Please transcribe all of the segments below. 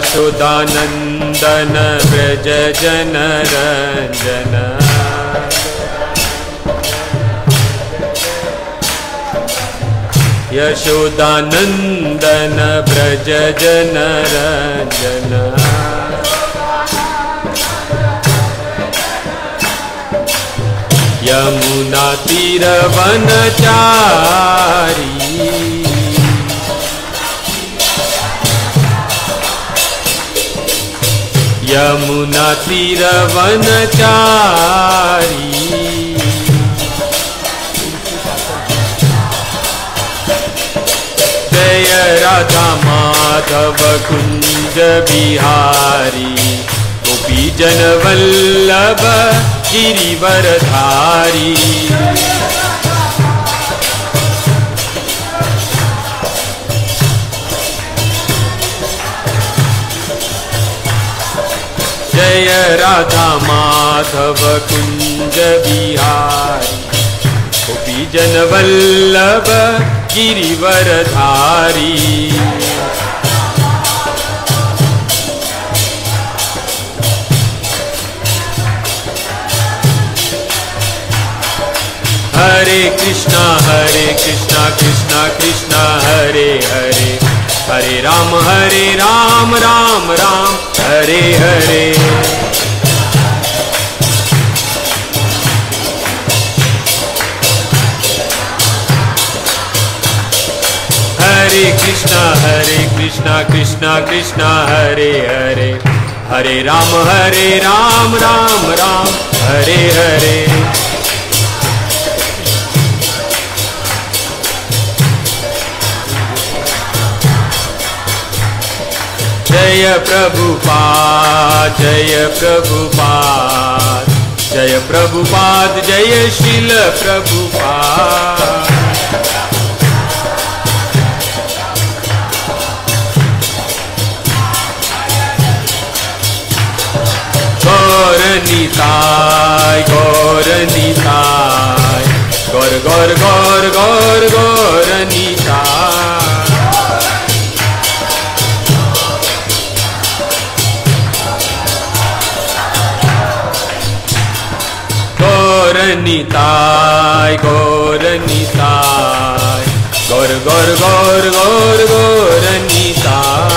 यशोदानंदन व्रज जनरंजन यशोदानंदन व्रज जनरंजन यमुना तीर वनचारी यमुना तीर वनचारी जय राधा माधव कुंज बिहारी गोपी जन वल्लभ गिरिवरधारी जय राधा माधव कुंज बिहारी गोपी जन वल्लभ गिरिवरधारी हरे कृष्णा कृष्णा कृष्णा हरे हरे हरे राम राम राम हरे हरे हरे कृष्णा कृष्णा कृष्णा हरे हरे हरे राम राम हरे हरे जय प्रभुपाद जय प्रभुपाद जय प्रभुपाद जय श्रील प्रभुपाद गौर निताय गौर निताय गौर गौर गौर गौर गौर निताय गौर निताय गौर निताय गौर गौर गौर गौर गौर निताय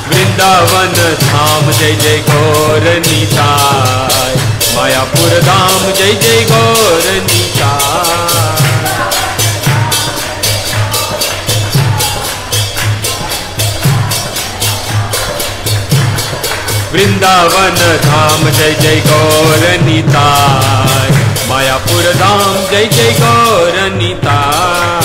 वृंदावन धाम जय जय गौर निताय मायापुर धाम जय जय गौर निताय वृंदावन धाम जय जय गौर निताय मायापुर धाम जय जय गौर निताय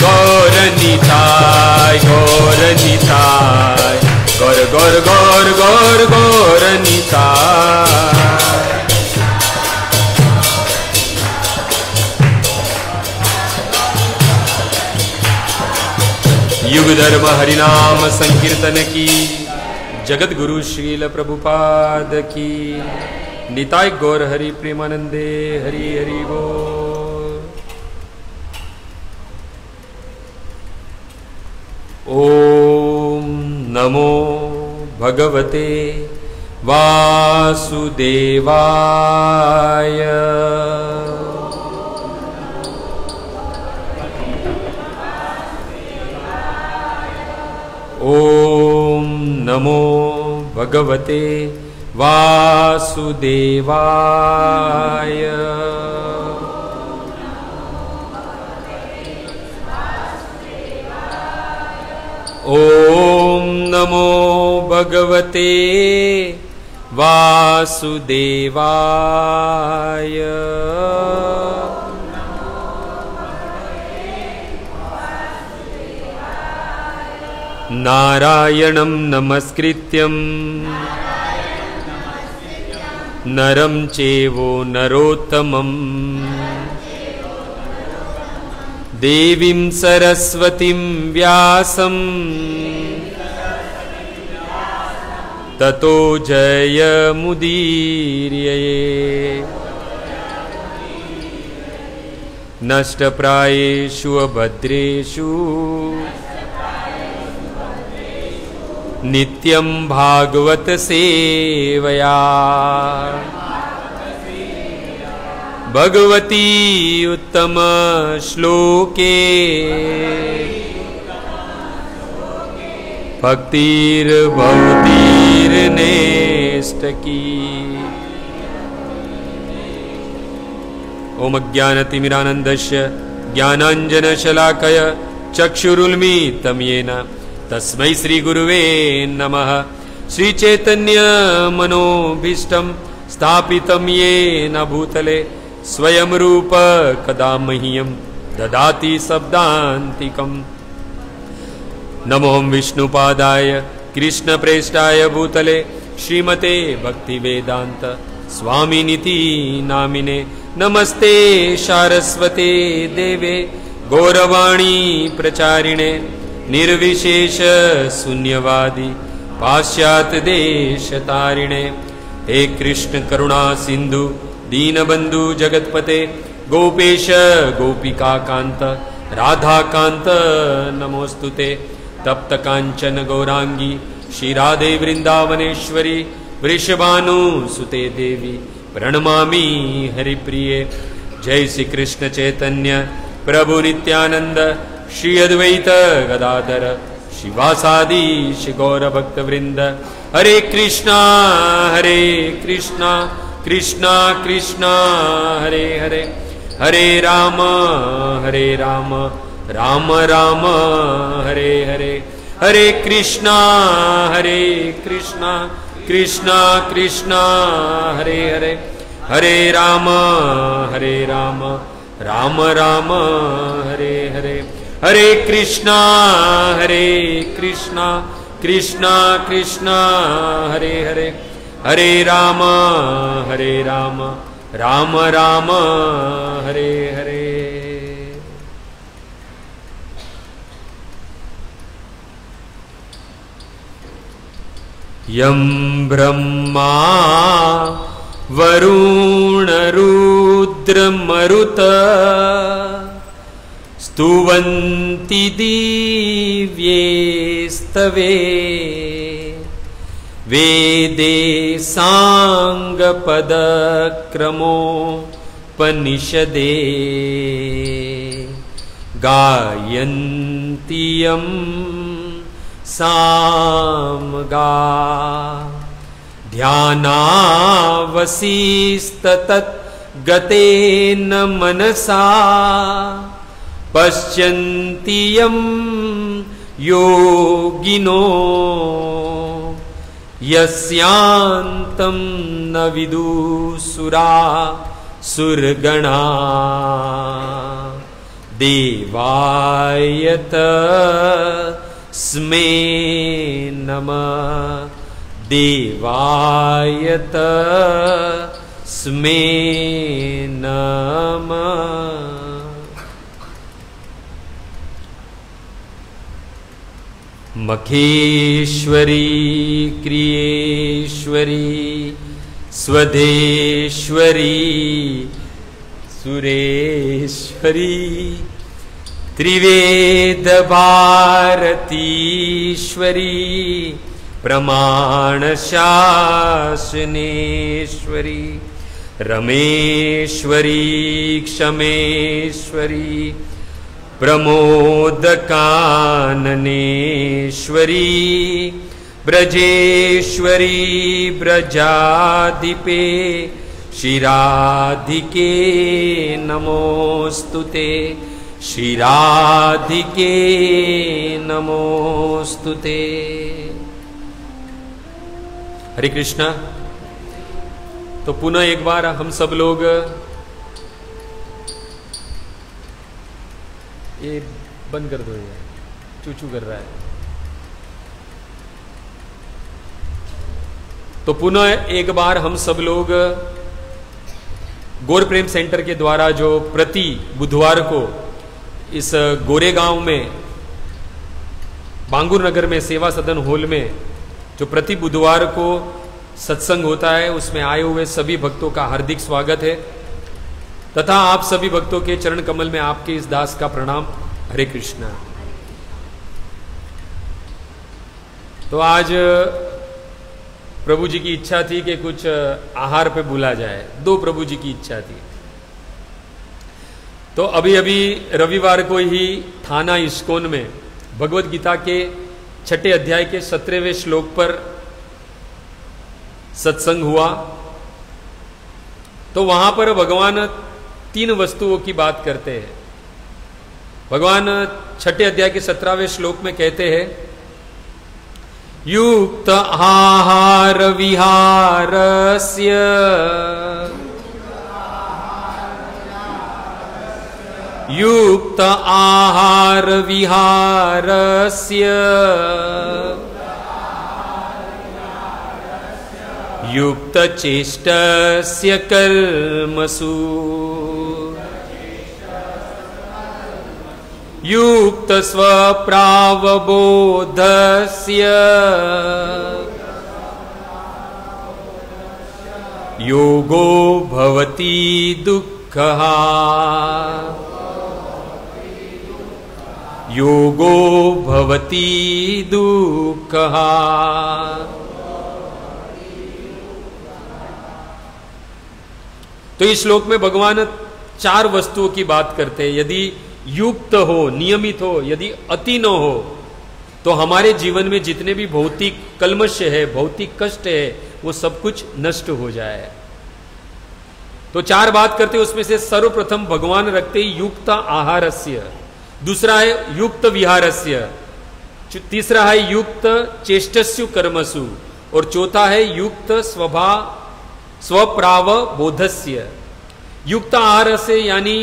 गौर निताय गौर निताय गौर गौर गौर गौर गौर निताय युग धर्म हरिनाम संकीर्तन की जगत गुरु श्रील प्रभुपाद की निताय गौर हरि प्रेमानंदे हरि हरि बोल। ओम नमो भगवते वासुदेवाय ओम नमो भगवते वासुदेवाय ओम नमो भगवते वासुदेवाय नारायणं नमस्कृत्यं नरं चैव नरोत्तमं देवीं सरस्वतीं व्यासं ततो जयमुदीर्यये नष्टप्रायेषु अभद्रेषु नित्यं भागवत सेवया भगवती उत्तम श्लोके भक्तिर्भवतीर्नेष्टकी। ओम अज्ञानतिमिरानन्दस्य ज्ञानाञ्जनशलाकय चक्षुरुन्मीलितं येन तस्मै श्रीगुरुवे नमः। श्रीचैतन्यमनोभीष्टं स्थापितं येन भूतले स्वयं रूप कदा मह्यं ददाति शब्दान्तिकम्। नमो विष्णुपादाय कृष्णप्रेष्ठाय भूतले श्रीमते भक्तिवेदान्त स्वामिनिति नामिने। नमस्ते सारस्वते देवे गौरवाणी प्रचारिणे निर्विशेष शून्यवादी पाश्चात्य देशतारिणे। हे कृष्ण करुणा सिंधु दीनबंधु जगतपते गोपेश गोपिका कांत राधा कांत नमोस्तुते। तप्त कांचन गौरांगी श्रीराधे वृंदावनेश्वरी वृषभानुसुते देवी प्रणमामि हरिप्रिये। जय श्री कृष्ण चैतन्य प्रभु नित्यानंद श्री अद्वैत गदाधर शिवासादि श्री गौर भक्त वृंद। हरे कृष्णा कृष्णा कृष्णा हरे हरे, हरे राम राम राम हरे हरे। हरे कृष्णा कृष्णा कृष्णा हरे हरे, हरे राम राम राम हरे हरे। हरे कृष्णा कृष्णा कृष्णा हरे हरे, हरे राम राम राम हरे हरे। यं ब्रह्मा वरुण रुद्र मरुत स्तुवन्ति दिव्यैस्तवे वेदे साङ्गपदक्रमोपनिषदे गायन्ति यं सामगा। ध्यानावसिस्ततद्गतेन मनसा पश्यन्ति यं योगिनो यस्यान्तं न विदुसुरा सुरगणा। देवाय तस्मै नमः, देवाय तस्मै नमः। मखेश्वरी क्रियेश्वरी स्वधेश्वरी सुरेश्वरी त्रिवेद भारतीश्वरी प्रमाण शासनेश्वरी रमेश्वरी क्षमेश्वरी प्रमोदकाननेश्वरी ब्रजेश्वरी ब्रजाधिपे श्रीराधिके नमोस्तुते, श्रीराधिके नमोस्तुते। हरे कृष्णा। तो पुनः एक बार हम सब लोग ये बंद कर दो, ये चूचू कर रहा है। तो पुनः एक बार हम सब लोग गौर प्रेम सेंटर के द्वारा जो प्रति बुधवार को इस गोरेगांव में बांगुर नगर में सेवा सदन हॉल में जो प्रति बुधवार को सत्संग होता है, उसमें आए हुए सभी भक्तों का हार्दिक स्वागत है तथा आप सभी भक्तों के चरण कमल में आपके इस दास का प्रणाम। हरे कृष्णा। तो आज प्रभु जी की इच्छा थी कि कुछ आहार पे बुला जाए, दो प्रभु जी की इच्छा थी। तो अभी अभी रविवार को ही थाना इस्कॉन में भगवत गीता के 6 अध्याय के 17वें श्लोक पर सत्संग हुआ। तो वहां पर भगवान 3 वस्तुओं की बात करते हैं। भगवान 6 अध्याय के 17वें श्लोक में कहते हैं, युक्त आहार विहारस्य युक्त आहार विहारस्य युक्त चेष्टस्य कर्मसु युक्त स्वप्रावबोधस्य योगो भवति दुःखः योगो भवति दुःखः। तो इस श्लोक में भगवान 4 वस्तुओं की बात करते हैं। यदि युक्त हो, नियमित हो, यदि अति न हो, तो हमारे जीवन में जितने भी भौतिक कल्मश है, भौतिक कष्ट है, वो सब कुछ नष्ट हो जाए। तो 4 बात करते, उसमें से सर्वप्रथम भगवान रखते युक्त आहारस्य, दूसरा है युक्त विहारस्य, तीसरा है युक्त चेष्टस्यु कर्मसु, और चौथा है युक्त स्वप्राव बोधस्य। युक्त आहार से यानी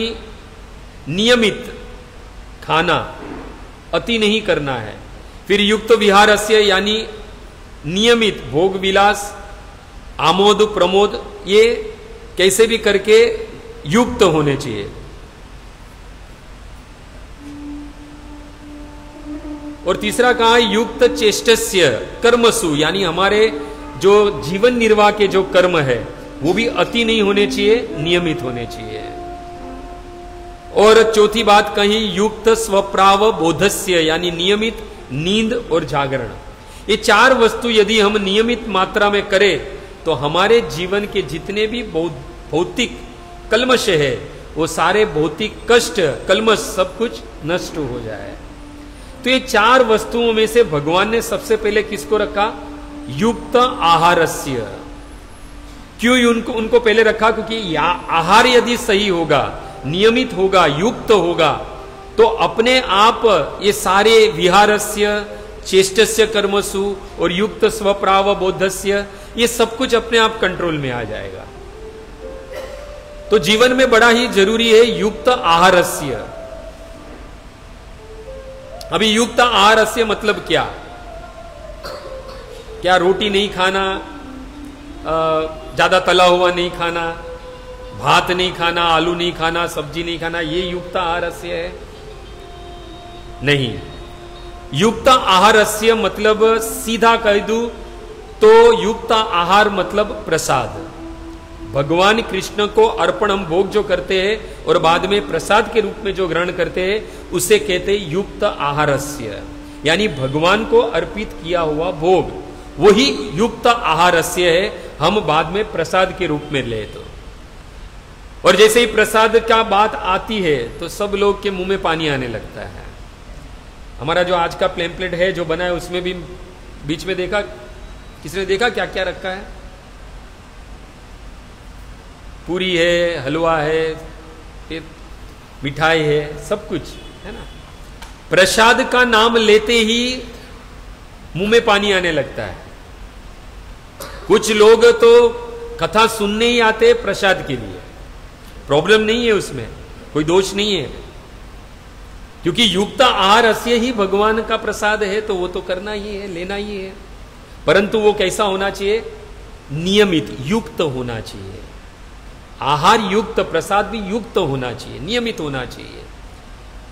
नियमित खाना, अति नहीं करना है। फिर युक्त विहारस्य यानी नियमित भोग विलास, आमोद प्रमोद, ये कैसे भी करके युक्त होने चाहिए। और तीसरा कहा युक्त चेष्टस्य कर्मसु, यानी हमारे जो जीवन निर्वाह के जो कर्म है वो भी अति नहीं होने चाहिए, नियमित होने चाहिए। और चौथी बात कही युक्त स्वप्राव बोधस्य, यानी नियमित नींद और जागरण। ये 4 वस्तु यदि हम नियमित मात्रा में करें तो हमारे जीवन के जितने भी भौतिक कल्मश है, वो सारे भौतिक कष्ट कल्मश सब कुछ नष्ट हो जाए। तो ये 4 वस्तुओं में से भगवान ने सबसे पहले किसको रखा? युक्त आहारस्य। क्यों उनको पहले रखा? क्योंकि आहार यदि सही होगा, नियमित होगा, युक्त होगा, तो अपने आप ये सारे विहारस्य, चेष्टस्य कर्मसु और युक्त स्वप्राव बोधस्य, ये सब कुछ अपने आप कंट्रोल में आ जाएगा। तो जीवन में बड़ा ही जरूरी है युक्त आहारस्य। अभी युक्त आहारस्य मतलब क्या? क्या रोटी नहीं खाना, ज्यादा तला हुआ नहीं खाना, भात नहीं खाना, आलू नहीं खाना, सब्जी नहीं खाना, ये युक्त आहारस्य है? नहीं। युक्त आहारस्य मतलब सीधा कह दूं तो युक्त आहार मतलब प्रसाद। भगवान कृष्ण को अर्पण हम भोग जो करते हैं और बाद में प्रसाद के रूप में जो ग्रहण करते हैं, उसे कहते हैं युक्त आहारस्य, यानी भगवान को अर्पित किया हुआ भोग, वही युक्त आहारस्य है। हम बाद में प्रसाद के रूप में ले तो, और जैसे ही प्रसाद का बात आती है तो सब लोग के मुंह में पानी आने लगता है। हमारा जो आज का प्लेम्पलेट है जो बना है, उसमें भी बीच में देखा, किसने देखा क्या क्या रखा है? पूरी है, हलवा है, फिर मिठाई है, सब कुछ है ना। प्रसाद का नाम लेते ही मुंह में पानी आने लगता है। कुछ लोग तो कथा सुनने ही आते प्रसाद के लिए, प्रॉब्लम नहीं है उसमें, कोई दोष नहीं है, क्योंकि युक्त आहारस्य ही भगवान का प्रसाद है, तो वो तो करना ही है, लेना ही है। परंतु वो कैसा होना चाहिए? नियमित, युक्त होना चाहिए। आहार युक्त, प्रसाद भी युक्त होना चाहिए, नियमित होना चाहिए।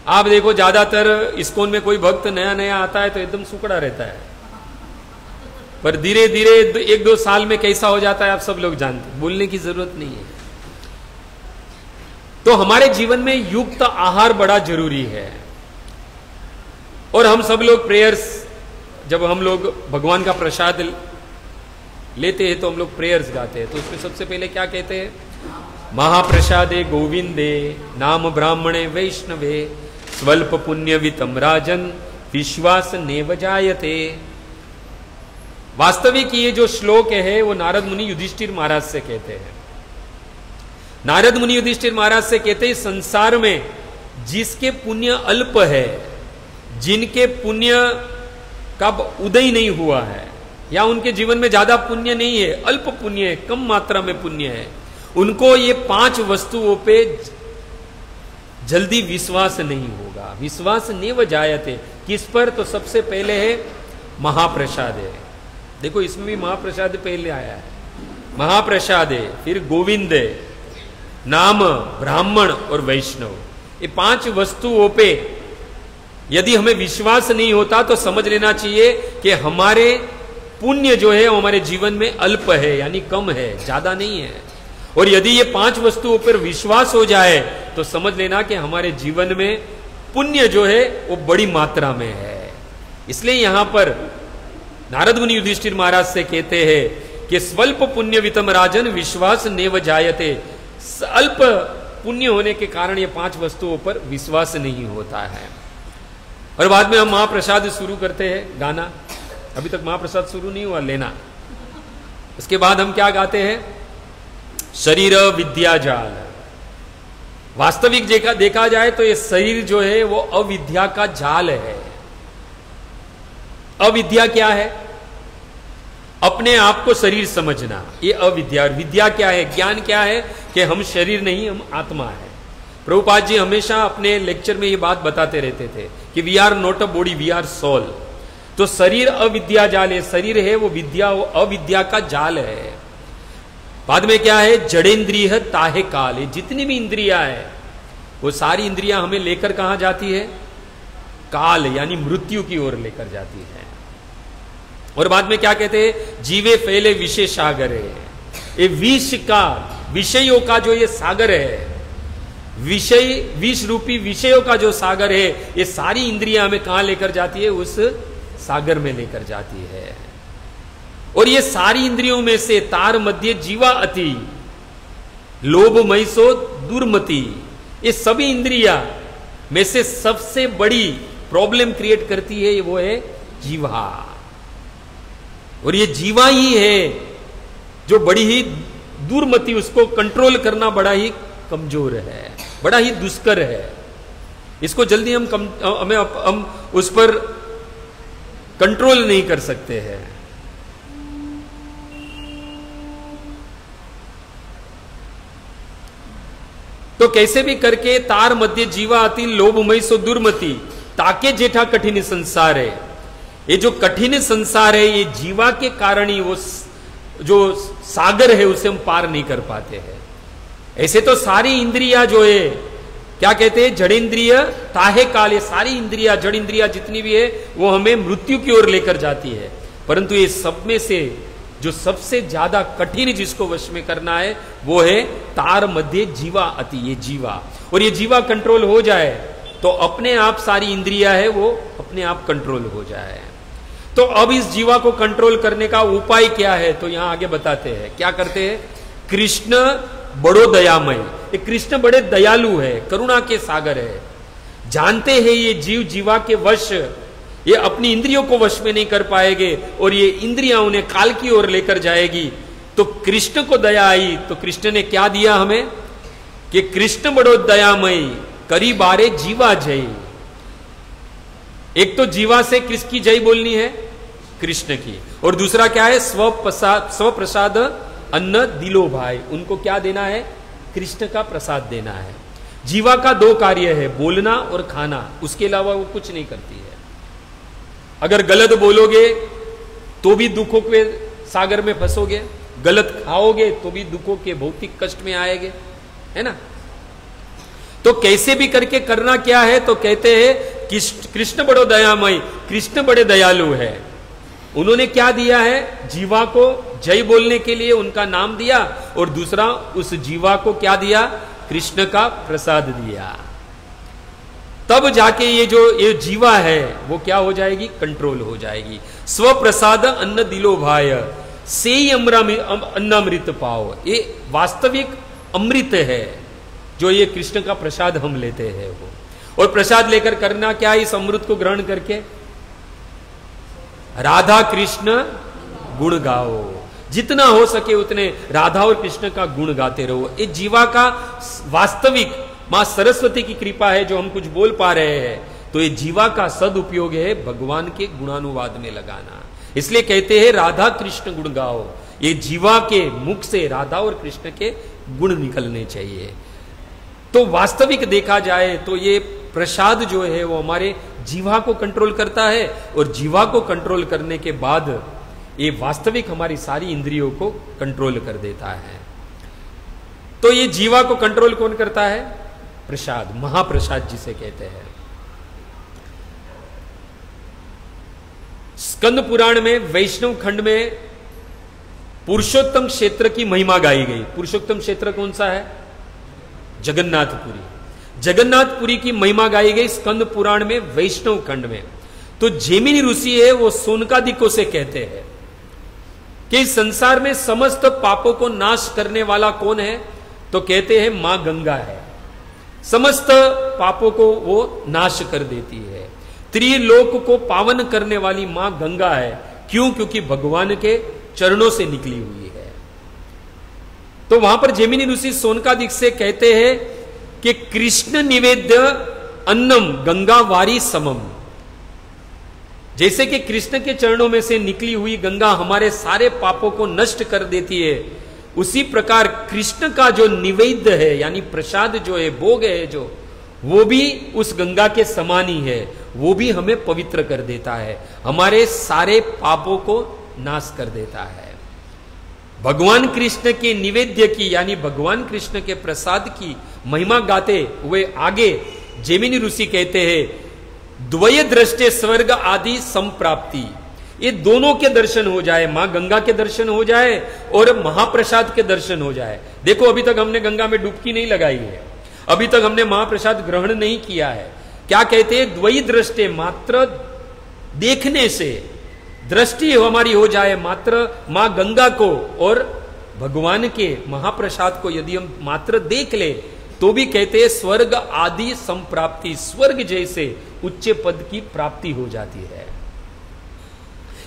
आप देखो ज्यादातर इस्कॉन में कोई भक्त नया नया आता है तो एकदम सुकड़ा रहता है, पर धीरे धीरे 1-2 साल में कैसा हो जाता है आप सब लोग जानते हैं, बोलने की जरूरत नहीं है। तो हमारे जीवन में युक्त आहार बड़ा जरूरी है। और हम सब लोग प्रेयर्स, जब हम लोग भगवान का प्रसाद लेते हैं तो हम लोग प्रेयर्स गाते हैं, तो उसमें सबसे पहले क्या कहते हैं? महाप्रसादे गोविंदे नाम ब्राह्मणे वैष्णवे स्वल्प पुण्यवितम राजन विश्वास नेव जायते। वास्तविक ये जो श्लोक है वो नारद मुनि युधिष्ठिर महाराज से कहते हैं। नारद मुनि युधिष्ठिर महाराज से कहते हैं संसार में जिसके पुण्य अल्प है, जिनके पुण्य का उदय नहीं हुआ है, या उनके जीवन में ज्यादा पुण्य नहीं है, अल्प पुण्य है, कम मात्रा में पुण्य है, उनको ये 5 वस्तुओं पे जल्दी विश्वास नहीं होगा। विश्वास नेव जायते। किस पर? तो सबसे पहले है महाप्रसाद है। देखो इसमें भी महाप्रसाद पहले आया है। महाप्रसाद है, फिर गोविंद है, नाम, ब्राह्मण और वैष्णव। ये 5 वस्तुओं पे यदि हमें विश्वास नहीं होता तो समझ लेना चाहिए कि हमारे पुण्य जो है वो हमारे जीवन में अल्प है, यानी कम है, ज्यादा नहीं है। और यदि ये 5 वस्तुओं पर विश्वास हो जाए तो समझ लेना कि हमारे जीवन में पुण्य जो है वो बड़ी मात्रा में है। इसलिए यहां पर नारद मुनि युधिष्ठिर महाराज से कहते हैं कि स्वल्प पुण्यवितम राजन विश्वास नेव जायते। अल्प पुण्य होने के कारण ये 5 वस्तुओं पर विश्वास नहीं होता है। और बाद में हम महाप्रसाद शुरू करते हैं गाना। अभी तक महाप्रसाद शुरू नहीं हुआ, लेना। उसके बाद हम क्या गाते हैं? शरीर विद्या जाल। वास्तविक देखा जाए तो ये शरीर जो है वो अविद्या का जाल है। अविद्या क्या है? अपने आप को शरीर समझना, ये अविद्या। और विद्या क्या है? ज्ञान क्या है? कि हम शरीर नहीं, हम आत्मा है। प्रभुपाद जी हमेशा अपने लेक्चर में ये बात बताते रहते थे कि we are not a body, we are soul. तो शरीर अविद्या जाल है, शरीर है वो विद्या, वो अविद्या का जाल है। बाद में क्या है? जड़ेंद्रिय ताहे काल है। जितनी भी इंद्रियां है वो सारी इंद्रियां हमें लेकर कहां जाती है? काल यानी मृत्यु की ओर लेकर जाती है। और बाद में क्या कहते हैं? जीवे फैले विषय सागर है। ये विष का, विषयों का जो ये सागर है, विषय, विष रूपी विषयों का जो सागर है, ये सारी इंद्रियां हमें कहां लेकर जाती है? उस सागर में लेकर जाती है। और ये सारी इंद्रियों में से तार मध्य जीवा अति लोभ मैसो दुर्मति, ये सभी इंद्रियां में से सबसे बड़ी प्रॉब्लम क्रिएट करती है वो है जीवा। और ये जीवा ही है जो बड़ी ही दुर्मति, उसको कंट्रोल करना बड़ा ही कमजोर है, बड़ा ही दुष्कर है। इसको जल्दी हम उस पर कंट्रोल नहीं कर सकते हैं। तो कैसे भी करके तार मध्य जीवा अति लोभमय सो दुर्मति ताके जेठा कठिन संसार है। ये जो कठिन संसार है ये जीवा के कारण ही वो जो सागर है उसे हम पार नहीं कर पाते हैं। ऐसे तो सारी इंद्रियां जो है क्या कहते हैं? जड़ेंद्रिय ताहे काल। ये सारी इंद्रियां, जड़ इंद्रियां जितनी भी है वो हमें मृत्यु की ओर लेकर जाती है। परंतु ये सब में से जो सबसे ज्यादा कठिन जिसको वश में करना है वो है तार मध्य जीवा अति, ये जीवा। और ये जीवा कंट्रोल हो जाए तो अपने आप सारी इंद्रियां है वो अपने आप कंट्रोल हो जाए। तो अब इस जीवा को कंट्रोल करने का उपाय क्या है? तो यहां आगे बताते हैं। क्या करते हैं? कृष्ण बड़ो दयामय। ये कृष्ण बड़े दयालु है, करुणा के सागर है। जानते हैं ये जीव जीवा के वश, ये अपनी इंद्रियों को वश में नहीं कर पाएंगे और ये इंद्रियां उन्हें काल की ओर लेकर जाएगी। तो कृष्ण को दया आई तो कृष्ण ने क्या दिया हमें? कि कृष्ण बड़ो दयामय करी बारे जीवा जय। एक तो जीवा से किसकी जय बोलनी है? कृष्ण की। और दूसरा क्या है? स्वप्रसाद अन्न दिलो भाई। उनको क्या देना है? कृष्ण का प्रसाद देना है। जीवा का 2 कार्य है, बोलना और खाना, उसके अलावा वो कुछ नहीं करती है। अगर गलत बोलोगे तो भी दुखों के सागर में फंसोगे, गलत खाओगे तो भी दुखों के भौतिक कष्ट में आएगे, है ना। तो कैसे भी करके करना क्या है? तो कहते हैं कृष्ण बड़ो दयामय, कृष्ण बड़े दयालु है। उन्होंने क्या दिया है? जीवा को जय बोलने के लिए उनका नाम दिया, और दूसरा उस जीवा को क्या दिया? कृष्ण का प्रसाद दिया। तब जाके ये जीवा है वो क्या हो जाएगी? कंट्रोल हो जाएगी। स्व प्रसाद अन्न दिलो भाय से अन्नामृत पाओ। ये वास्तविक अमृत है जो ये कृष्ण का प्रसाद हम लेते हैं वो। और प्रसाद लेकर करना क्या? इस अमृत को ग्रहण करके राधा कृष्ण गुण गाओ। जितना हो सके उतने राधा और कृष्ण का गुण गाते रहो। ये जीवा का वास्तविक मां सरस्वती की कृपा है जो हम कुछ बोल पा रहे हैं। तो ये जीवा का सदुपयोग है भगवान के गुणानुवाद में लगाना। इसलिए कहते हैं राधा कृष्ण गुण गाओ। ये जीवा के मुख से राधा और कृष्ण के गुण निकलने चाहिए। तो वास्तविक देखा जाए तो ये प्रसाद जो है वो हमारे जीवा को कंट्रोल करता है, और जीवा को कंट्रोल करने के बाद ये वास्तविक हमारी सारी इंद्रियों को कंट्रोल कर देता है। तो ये जीवा को कंट्रोल कौन करता है? प्रसाद, महाप्रसाद जिसे कहते हैं। स्कंद पुराण में वैष्णव खंड में पुरुषोत्तम क्षेत्र की महिमा गाई गई। पुरुषोत्तम क्षेत्र कौन सा है? जगन्नाथपुरी। जगन्नाथपुरी की महिमा गाई गई स्कंद पुराण में वैष्णव खंड में। तो जैमिनी ऋषि है वो सोनकादिकों से कहते हैं कि इस संसार में समस्त पापों को नाश करने वाला कौन है? तो कहते हैं मां गंगा है। समस्त पापों को वो नाश कर देती है। त्रिलोक को पावन करने वाली मां गंगा है। क्यों? क्योंकि भगवान के चरणों से निकली हुई है। तो वहां पर जैमिनी ऋषि सोनकादिक से कहते हैं कि कृष्ण निवेद्य अन्नम गंगा वारी समम। जैसे कि कृष्ण के चरणों में से निकली हुई गंगा हमारे सारे पापों को नष्ट कर देती है, उसी प्रकार कृष्ण का जो निवेद्य है यानी प्रसाद जो है, भोग है जो, वो भी उस गंगा के समान ही है। वो भी हमें पवित्र कर देता है, हमारे सारे पापों को नाश कर देता है। भगवान कृष्ण के निवेद्य की यानी भगवान कृष्ण के प्रसाद की महिमा गाते हुए आगे जैमिनी ऋषि कहते हैं द्वय दृष्टे स्वर्ग आदि संप्राप्ति। ये दोनों के दर्शन हो जाए, मां गंगा के दर्शन हो जाए और महाप्रसाद के दर्शन हो जाए। देखो अभी तक हमने गंगा में डुबकी नहीं लगाई है, अभी तक हमने महाप्रसाद ग्रहण नहीं किया है। क्या कहते हैं? द्वयी दृष्टे, मात्र देखने से दृष्टि हमारी हो जाए मात्र मां गंगा को और भगवान के महाप्रसाद को यदि हम मात्र देख ले तो भी कहते हैं स्वर्ग आदि संप्राप्ति, स्वर्ग जैसे उच्च पद की प्राप्ति हो जाती है।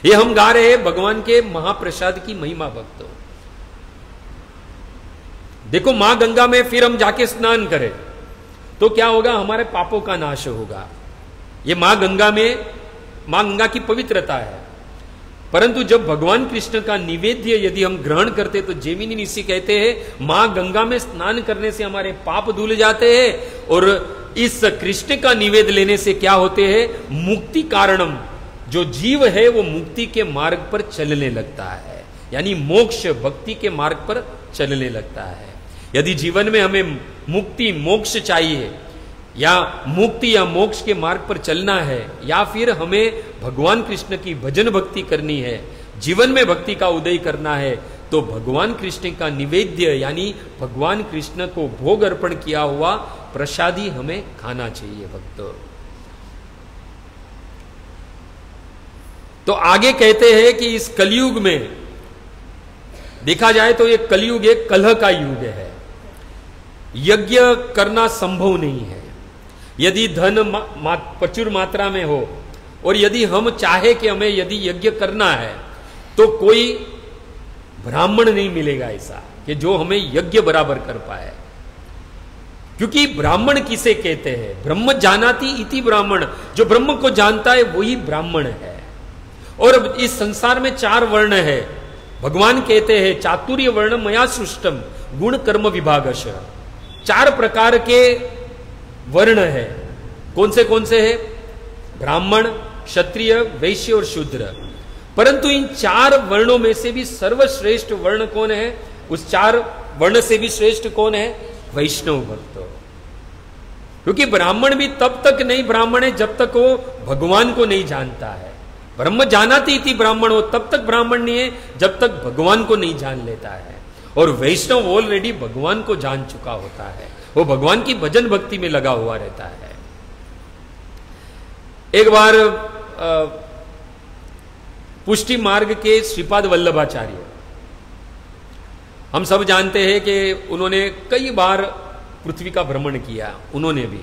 ये हम गा रहे हैं भगवान के महाप्रसाद की महिमा भक्तों। देखो मां गंगा में फिर हम जाके स्नान करें तो क्या होगा? हमारे पापों का नाश होगा। ये मां गंगा में, मां गंगा की पवित्रता है। परंतु जब भगवान कृष्ण का निवेद्य यदि हम ग्रहण करते तो जैमिनी ऋषि कहते हैं मां गंगा में स्नान करने से हमारे पाप धुल जाते हैं, और इस कृष्ण का निवेद्य लेने से क्या होते हैं? मुक्ति कारणम, जो जीव है वो मुक्ति के मार्ग पर चलने लगता है, यानी मोक्ष भक्ति के मार्ग पर चलने लगता है। यदि जीवन में हमें मुक्ति मोक्ष चाहिए या मुक्ति या मोक्ष के मार्ग पर चलना है, या फिर हमें भगवान कृष्ण की भजन भक्ति करनी है, जीवन में भक्ति का उदय करना है, तो भगवान कृष्ण का निवेद्य यानी भगवान कृष्ण को भोग अर्पण किया हुआ प्रसादी हमें खाना चाहिए भक्तों। तो आगे कहते हैं कि इस कलयुग में देखा जाए तो ये कलयुग एक कलह का युग है। यज्ञ करना संभव नहीं है। यदि धन प्रचुर मात्रा में हो और यदि हम चाहे कि हमें यदि यज्ञ करना है तो कोई ब्राह्मण नहीं मिलेगा ऐसा कि जो हमें यज्ञ बराबर कर पाए। क्योंकि ब्राह्मण किसे कहते हैं? ब्रह्म जानाति इति ब्राह्मण, जो ब्रह्म को जानता है वही ब्राह्मण है। और इस संसार में 4 वर्ण है। भगवान कहते हैं चातुर्य वर्ण मया सृष्टम गुण कर्म विभागश। 4 प्रकार के वर्ण है। कौन से है? ब्राह्मण, क्षत्रिय, वैश्य और शूद्र। परंतु इन 4 वर्णों में से भी सर्वश्रेष्ठ वर्ण कौन है? उस 4 वर्ण से भी श्रेष्ठ कौन है? वैष्णव भक्त। क्योंकि ब्राह्मण भी तब तक नहीं ब्राह्मण है जब तक वो भगवान को नहीं जानता है। ब्रह्म जानाति इति ब्राह्मण हो, तब तक ब्राह्मण नहीं है जब तक भगवान को नहीं जान लेता है। और वैष्णव ऑलरेडी भगवान को जान चुका होता है, वो भगवान की भजन भक्ति में लगा हुआ रहता है। एक बार पुष्टि मार्ग के श्रीपाद वल्लभाचार्य, हम सब जानते हैं कि उन्होंने कई बार पृथ्वी का भ्रमण किया, उन्होंने भी।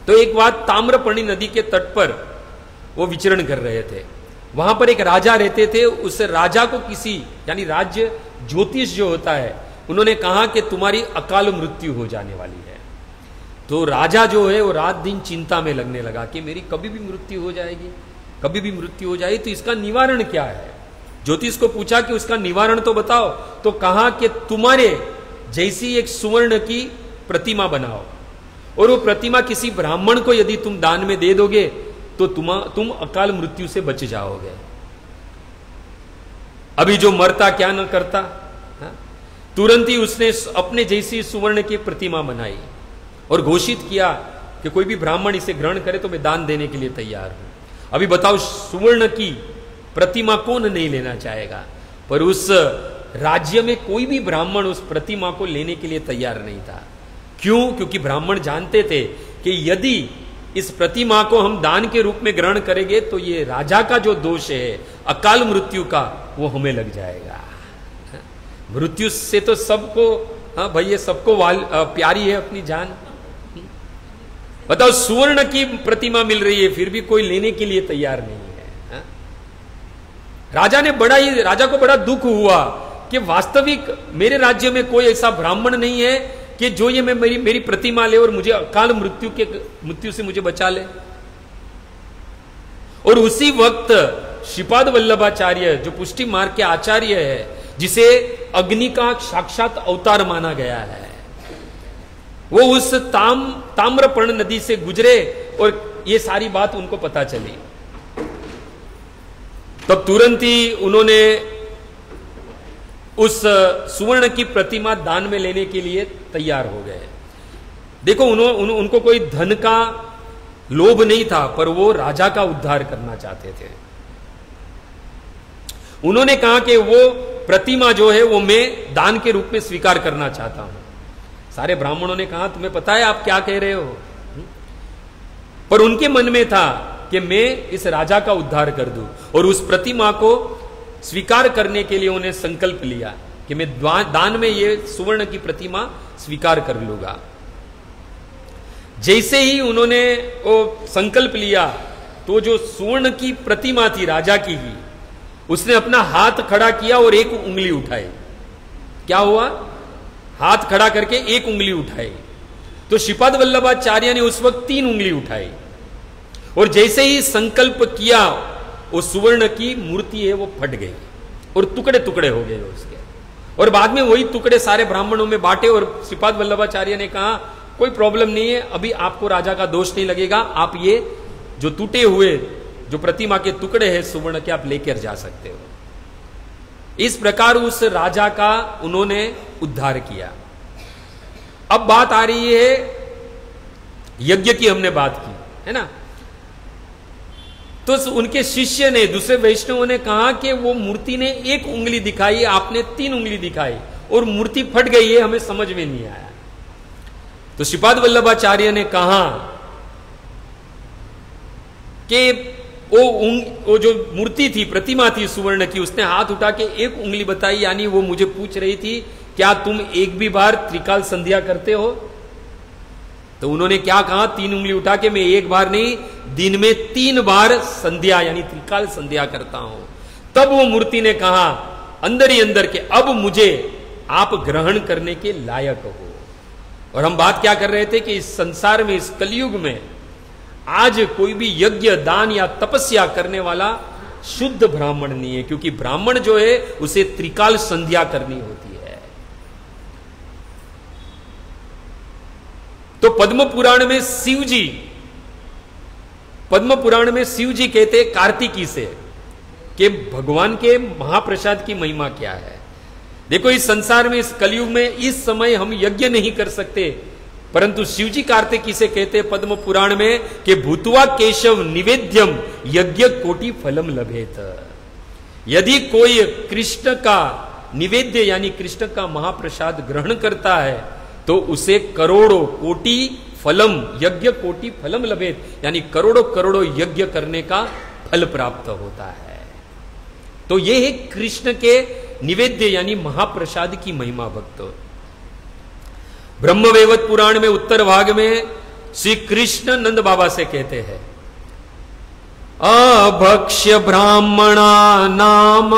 तो एक बार ताम्रपर्णी नदी के तट पर वो विचरण कर रहे थे, वहां पर एक राजा रहते थे। उस राजा को किसी यानी राज्य ज्योतिष जो होता है, उन्होंने कहा कि तुम्हारी अकाल मृत्यु हो जाने वाली है। तो राजा जो है वो रात दिन चिंता में लगने लगा कि मेरी कभी भी मृत्यु हो जाएगी, कभी भी मृत्यु हो जाएगी, तो इसका निवारण क्या है। ज्योतिष को पूछा कि उसका निवारण तो बताओ। तो कहा कि तुम्हारे जैसी एक सुवर्ण की प्रतिमा बनाओ, और वो प्रतिमा किसी ब्राह्मण को यदि तुम दान में दे दोगे तो तुम अकाल मृत्यु से बच जाओगे। अभी जो मरता क्या न करता, तुरंत ही उसने अपने जैसी सुवर्ण की प्रतिमा बनाई और घोषित किया कि कोई भी ब्राह्मण इसे ग्रहण करे तो मैं दान देने के लिए तैयार हूं। अभी बताओ, सुवर्ण की प्रतिमा कौन नहीं लेना चाहेगा। पर उस राज्य में कोई भी ब्राह्मण उस प्रतिमा को लेने के लिए तैयार नहीं था। क्यों? क्योंकि ब्राह्मण जानते थे कि यदि इस प्रतिमा को हम दान के रूप में ग्रहण करेंगे तो ये राजा का जो दोष है अकाल मृत्यु का, वो हमें लग जाएगा। मृत्यु से तो सबको, हाँ भाई, ये सबको प्यारी है अपनी जान। बताओ, सुवर्ण की प्रतिमा मिल रही है फिर भी कोई लेने के लिए तैयार नहीं है। राजा को बड़ा दुख हुआ कि वास्तविक मेरे राज्य में कोई ऐसा ब्राह्मण नहीं है कि जो ये मेरी प्रतिमा ले और मुझे अकाल मृत्यु से मुझे बचा ले। और उसी वक्त श्रीपाद वल्लभाचार्य जो पुष्टि मार्ग के आचार्य है, जिसे अग्नि का साक्षात अवतार माना गया है, वो उस ताम्रपर्ण नदी से गुजरे और ये सारी बात उनको पता चली। तब तुरंत ही उन्होंने उस सुवर्ण की प्रतिमा दान में लेने के लिए तैयार हो गए। देखो, उनको कोई धन का लोभ नहीं था, पर वो राजा का उद्धार करना चाहते थे। उन्होंने कहा कि वो प्रतिमा जो है वो मैं दान के रूप में स्वीकार करना चाहता हूं। सारे ब्राह्मणों ने कहा, तुम्हें पता है आप क्या कह रहे हो? पर उनके मन में था कि मैं इस राजा का उद्धार कर दूं, और उस प्रतिमा को स्वीकार करने के लिए उन्हें संकल्प लिया कि मैं दान में ये सुवर्ण की प्रतिमा स्वीकार कर लूंगा। जैसे ही उन्होंने वो संकल्प लिया तो जो सुवर्ण की प्रतिमा थी राजा की ही, उसने अपना हाथ खड़ा किया और एक उंगली उठाई। क्या हुआ? हाथ खड़ा करके एक उंगली उठाई। तो श्रीपाद वल्लभाचार्य ने उस वक्त 3 उंगली उठाई, और जैसे ही संकल्प किया वो सुवर्ण की मूर्ति है वो फट गई और टुकड़े टुकड़े हो गए उसके। और बाद में वही टुकड़े सारे ब्राह्मणों में बांटे, और श्रीपाद वल्लभाचार्य ने कहा, कोई प्रॉब्लम नहीं है, अभी आपको राजा का दोष नहीं लगेगा, आप ये जो टूटे हुए जो प्रतिमा के टुकड़े हैं सुवर्ण के, आप लेकर जा सकते हो। इस प्रकार उस राजा का उन्होंने उद्धार किया। अब बात आ रही है यज्ञ की, हमने बात की है ना। तो उनके शिष्य ने, दूसरे वैष्णवों ने कहा कि वो मूर्ति ने एक उंगली दिखाई, आपने 3 उंगली दिखाई और मूर्ति फट गई है, हमें समझ में नहीं आया। तो श्रीपाद वल्लभाचार्य ने कहा कि वो जो मूर्ति थी, प्रतिमा थी सुवर्ण की, उसने हाथ उठा के एक उंगली बताई, यानी वो मुझे पूछ रही थी, क्या तुम एक भी बार त्रिकाल संध्या करते हो? तो उन्होंने क्या कहा? 3 उंगली उठा के, मैं एक बार नहीं, दिन में 3 बार संध्या यानी त्रिकाल संध्या करता हूं। तब वो मूर्ति ने कहा अंदर ही अंदर के, अब मुझे आप ग्रहण करने के लायक हो। और हम बात क्या कर रहे थे कि इस संसार में, इस कलयुग में आज कोई भी यज्ञ, दान या तपस्या करने वाला शुद्ध ब्राह्मण नहीं है, क्योंकि ब्राह्मण जो है उसे त्रिकाल संध्या करनी होती है। तो पद्म पुराण में शिव जी कहते कार्तिकी से कि भगवान के महाप्रसाद की महिमा क्या है। देखो, इस संसार में, इस कलयुग में, इस समय हम यज्ञ नहीं कर सकते परंतु शिवजी कार्तिक किसे कहते पद्म पुराण में कि भूतवा केशव निवेद्यम यज्ञ कोटि फलम लभेत। यदि कोई कृष्ण का निवेद्य यानी कृष्ण का महाप्रसाद ग्रहण करता है तो उसे करोड़ों कोटि फलम यज्ञ कोटि फलम लभेत, यानी करोड़ों करोड़ों यज्ञ करने का फल प्राप्त होता है। तो यह है कृष्ण के निवेद्य यानी महाप्रसाद की महिमा। भक्तों, ब्रह्मवैवर्त पुराण में उत्तर भाग में श्री कृष्ण नंद बाबा से कहते हैं, अभक्ष्य ब्राह्मणा नाम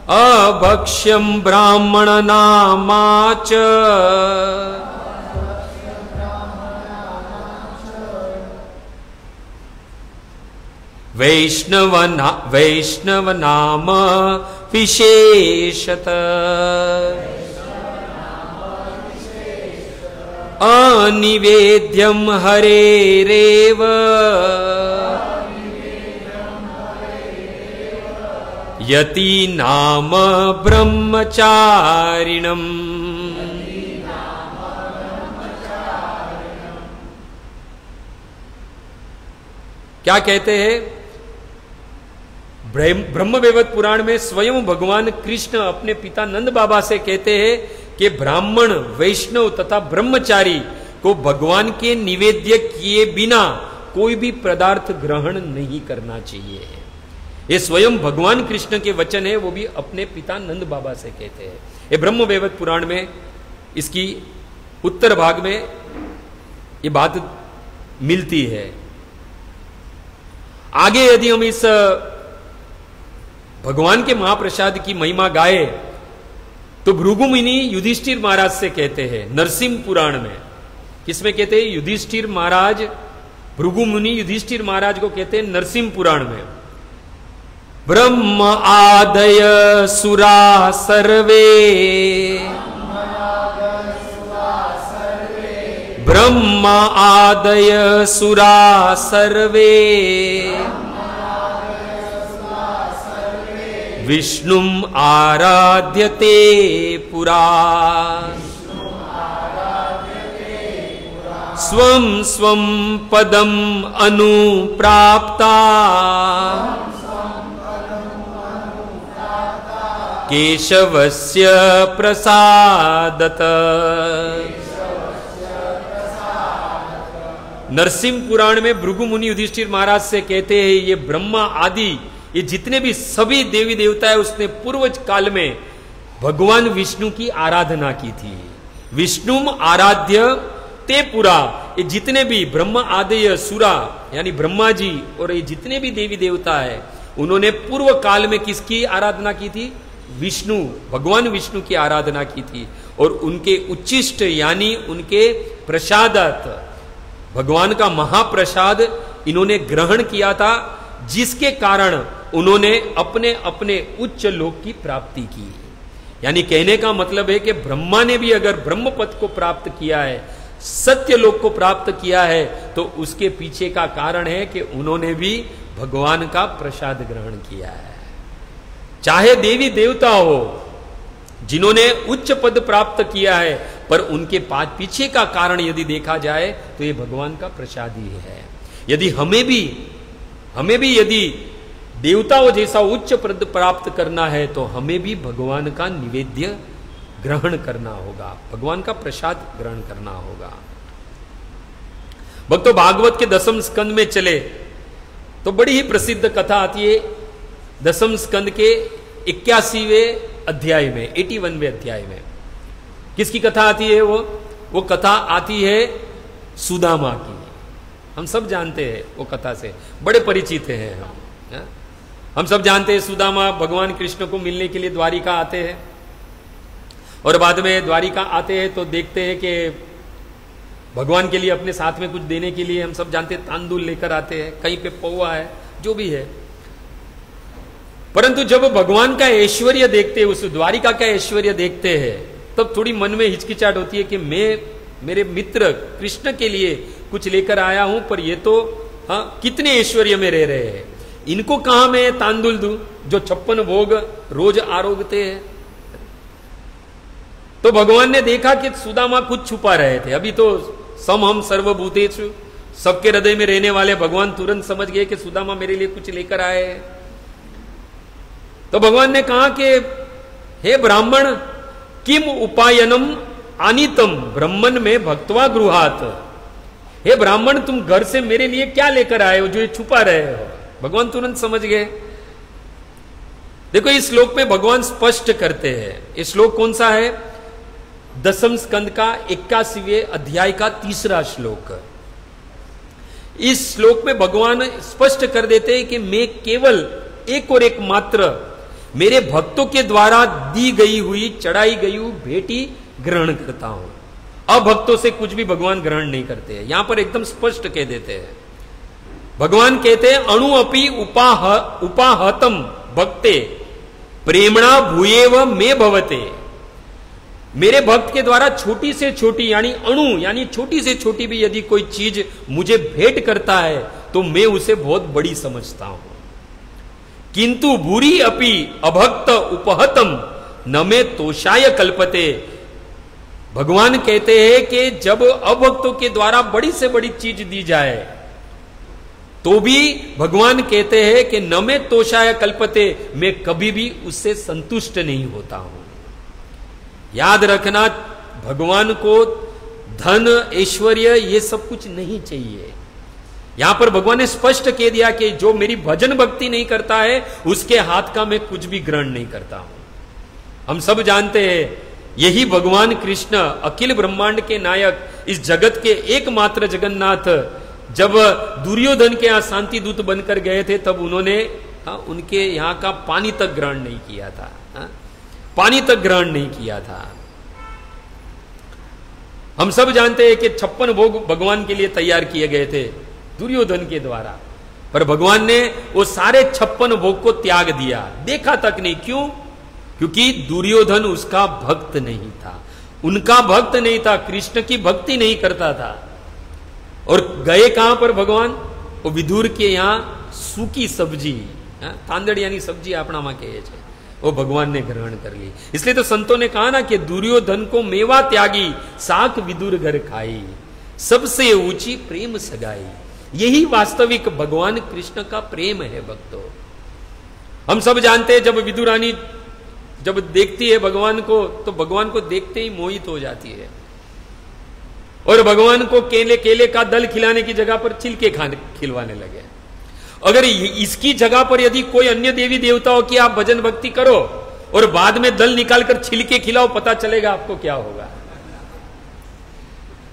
अभक्ष्यम ब्राह्मण नामाच वैष्णव नाम विशेषत अनिवेद्यम हरेरेव यति नाम ब्रह्मचारिणम। क्या कहते हैं? ब्रह्मवैवर्त पुराण में स्वयं भगवान कृष्ण अपने पिता नंद बाबा से कहते हैं कि ब्राह्मण, वैष्णव तथा ब्रह्मचारी को भगवान के निवेद्य किए बिना कोई भी पदार्थ ग्रहण नहीं करना चाहिए। ये स्वयं भगवान कृष्ण के वचन है, वो भी अपने पिता नंद बाबा से कहते हैं। ये ब्रह्मवैवर्त पुराण में इसकी उत्तर भाग में ये बात मिलती है। आगे यदि हम इस भगवान के महाप्रसाद की महिमा गाए तो भृगु मुनि युधिष्ठिर महाराज से कहते हैं नरसिंह पुराण में। किसमें कहते हैं? युधिष्ठिर महाराज, भृगु मुनि युधिष्ठिर महाराज को कहते हैं नरसिंह पुराण में। ब्रह्म आदय सुरा सर्वे ब्रह्म आदय सुरा सर्वे विष्णुम आराध्यते पुरा स्वं स्वं पदम अनुप्राप्ता केशवस्य प्रसादत। नरसिंह पुराण में भृगु मुनि युधिष्ठिर महाराज से कहते हैं ये ब्रह्मा आदि ये जितने भी सभी देवी देवता है उसने पूर्व काल में भगवान विष्णु की आराधना की थी। विष्णुम आराध्य ते पुरा, ये जितने भी ब्रह्मा आदि सुरा यानी ब्रह्मा जी और ये जितने भी देवी देवता है उन्होंने पूर्व काल में किसकी आराधना की थी? विष्णु, भगवान विष्णु की आराधना की थी। और उनके उच्चिष्ट यानी उनके प्रसादत भगवान का महाप्रसाद इन्होंने ग्रहण किया था, जिसके कारण उन्होंने अपने अपने उच्च लोक की प्राप्ति की। यानी कहने का मतलब है कि ब्रह्मा ने भी अगर ब्रह्म पद को प्राप्त किया है, सत्य लोक को प्राप्त किया है, तो उसके पीछे का कारण है कि उन्होंने भी भगवान का प्रसाद ग्रहण किया है। चाहे देवी देवता हो जिन्होंने उच्च पद प्राप्त किया है, पर उनके पीछे का कारण यदि देखा जाए तो ये भगवान का प्रसाद ही है। यदि हमें भी यदि देवताओं जैसा उच्च पद प्राप्त करना है तो हमें भी भगवान का निवेद्य ग्रहण करना होगा, भगवान का प्रसाद ग्रहण करना होगा। भक्तों, भागवत के 10वें स्कंद में चले तो बड़ी ही प्रसिद्ध कथा आती है। 10वें स्कंद के 81वें अध्याय में, 81वें अध्याय में किसकी कथा आती है? वो कथा आती है सुदामा की। हम सब जानते हैं वो कथा से, बड़े परिचित हैं हम सब जानते हैं। सुदामा भगवान कृष्ण को मिलने के लिए द्वारिका आते हैं और बाद में द्वारिका आते हैं तो देखते हैं कि भगवान के लिए अपने साथ में कुछ देने के लिए हम सब जानते हैं तांदूल लेकर आते हैं, कहीं पे पौवा है, जो भी है। परंतु जब भगवान का ऐश्वर्य देखते हैं, उस द्वारिका का ऐश्वर्य देखते हैं, तब थोड़ी मन में हिचकिचाहट होती है कि मैं मेरे मित्र कृष्ण के लिए कुछ लेकर आया हूं, पर ये तो कितने ऐश्वर्य में रह रहे हैं, इनको कहां मैं तांदुल दूं जो 56 भोग रोज आरोगते हैं। तो भगवान ने देखा कि सुदामा कुछ छुपा रहे थे। अभी तो हम सर्वभूतेषु, सबके हृदय में रहने वाले भगवान तुरंत समझ गए कि सुदामा मेरे लिए कुछ लेकर आए हैं। तो भगवान ने कहा कि हे ब्राह्मण, किम उपायनम आनीतम ब्रह्मन में भक्त्वा गृहात। हे ब्राह्मण, तुम घर से मेरे लिए क्या लेकर आए हो जो ये छुपा रहे हो? भगवान तुरंत समझ गए। देखो इस श्लोक में भगवान स्पष्ट करते हैं। ये श्लोक कौन सा है? 10वें स्कंद का 81वें अध्याय का 3रा श्लोक। इस श्लोक में भगवान स्पष्ट कर देते हैं कि मैं केवल एक और एक मात्र मेरे भक्तों के द्वारा दी गई हुई, चढ़ाई गई हुई भेंटी ग्रहण करता हूं। अभक्तों से कुछ भी भगवान ग्रहण नहीं करते हैं। यहां पर एकदम स्पष्ट कह देते हैं। भगवान कहते हैं अणु अपि उपाहतम भक्ते प्रेमणा भूयेव में भवते। मेरे भक्त के द्वारा छोटी से छोटी यानी अणु यानी छोटी से छोटी भी यदि कोई चीज मुझे भेंट करता है तो मैं उसे बहुत बड़ी समझता हूं। किंतु भूरी अपि अभक्त उपहतम न में तोषाय कल्पते। भगवान कहते हैं कि जब अभक्तों के द्वारा बड़ी से बड़ी चीज दी जाए तो भी भगवान कहते हैं कि न में तोषाय कल्पते, मैं कभी भी उससे संतुष्ट नहीं होता हूं। याद रखना, भगवान को धन ऐश्वर्य ये सब कुछ नहीं चाहिए। यहां पर भगवान ने स्पष्ट कह दिया कि जो मेरी भजन भक्ति नहीं करता है उसके हाथ का मैं कुछ भी ग्रहण नहीं करता हूं। हम सब जानते हैं यही भगवान कृष्ण अखिल ब्रह्मांड के नायक, इस जगत के एकमात्र जगन्नाथ, जब दुर्योधन के यहां शांति दूत बनकर गए थे तब उन्होंने उनके यहां का पानी तक ग्रहण नहीं किया था। पानी तक ग्रहण नहीं किया था। हम सब जानते हैं कि 56 भोग भगवान के लिए तैयार किए गए थे दुर्योधन के द्वारा, पर भगवान ने वो सारे 56 भोग को त्याग दिया, देखा तक नहीं। क्यों? क्योंकि दुर्योधन उसका भक्त नहीं था, उनका भक्त नहीं था, कृष्ण की भक्ति नहीं करता था। और गए कहां पर भगवान? वो विदुर के यहां सूखी सब्जी, तांदड़ यानी सब्जी अपना में कहे छे, वो भगवान ने ग्रहण कर ली। इसलिए तो संतों ने कहा ना कि दुर्योधन को मेवा त्यागी, साख विदुर घर खाई, सबसे ऊंची प्रेम सगाई। यही वास्तविक भगवान कृष्ण का प्रेम है भक्तों। हम सब जानते हैं जब विदुरानी जब देखती है भगवान को तो भगवान को देखते ही मोहित हो जाती है और भगवान को केले का दल खिलाने की जगह पर छिलके खिलवाने लगे। अगर इसकी जगह पर यदि कोई अन्य देवी देवताओं की आप भजन भक्ति करो और बाद में दल निकालकर छिलके खिलाओ, पता चलेगा आपको क्या होगा।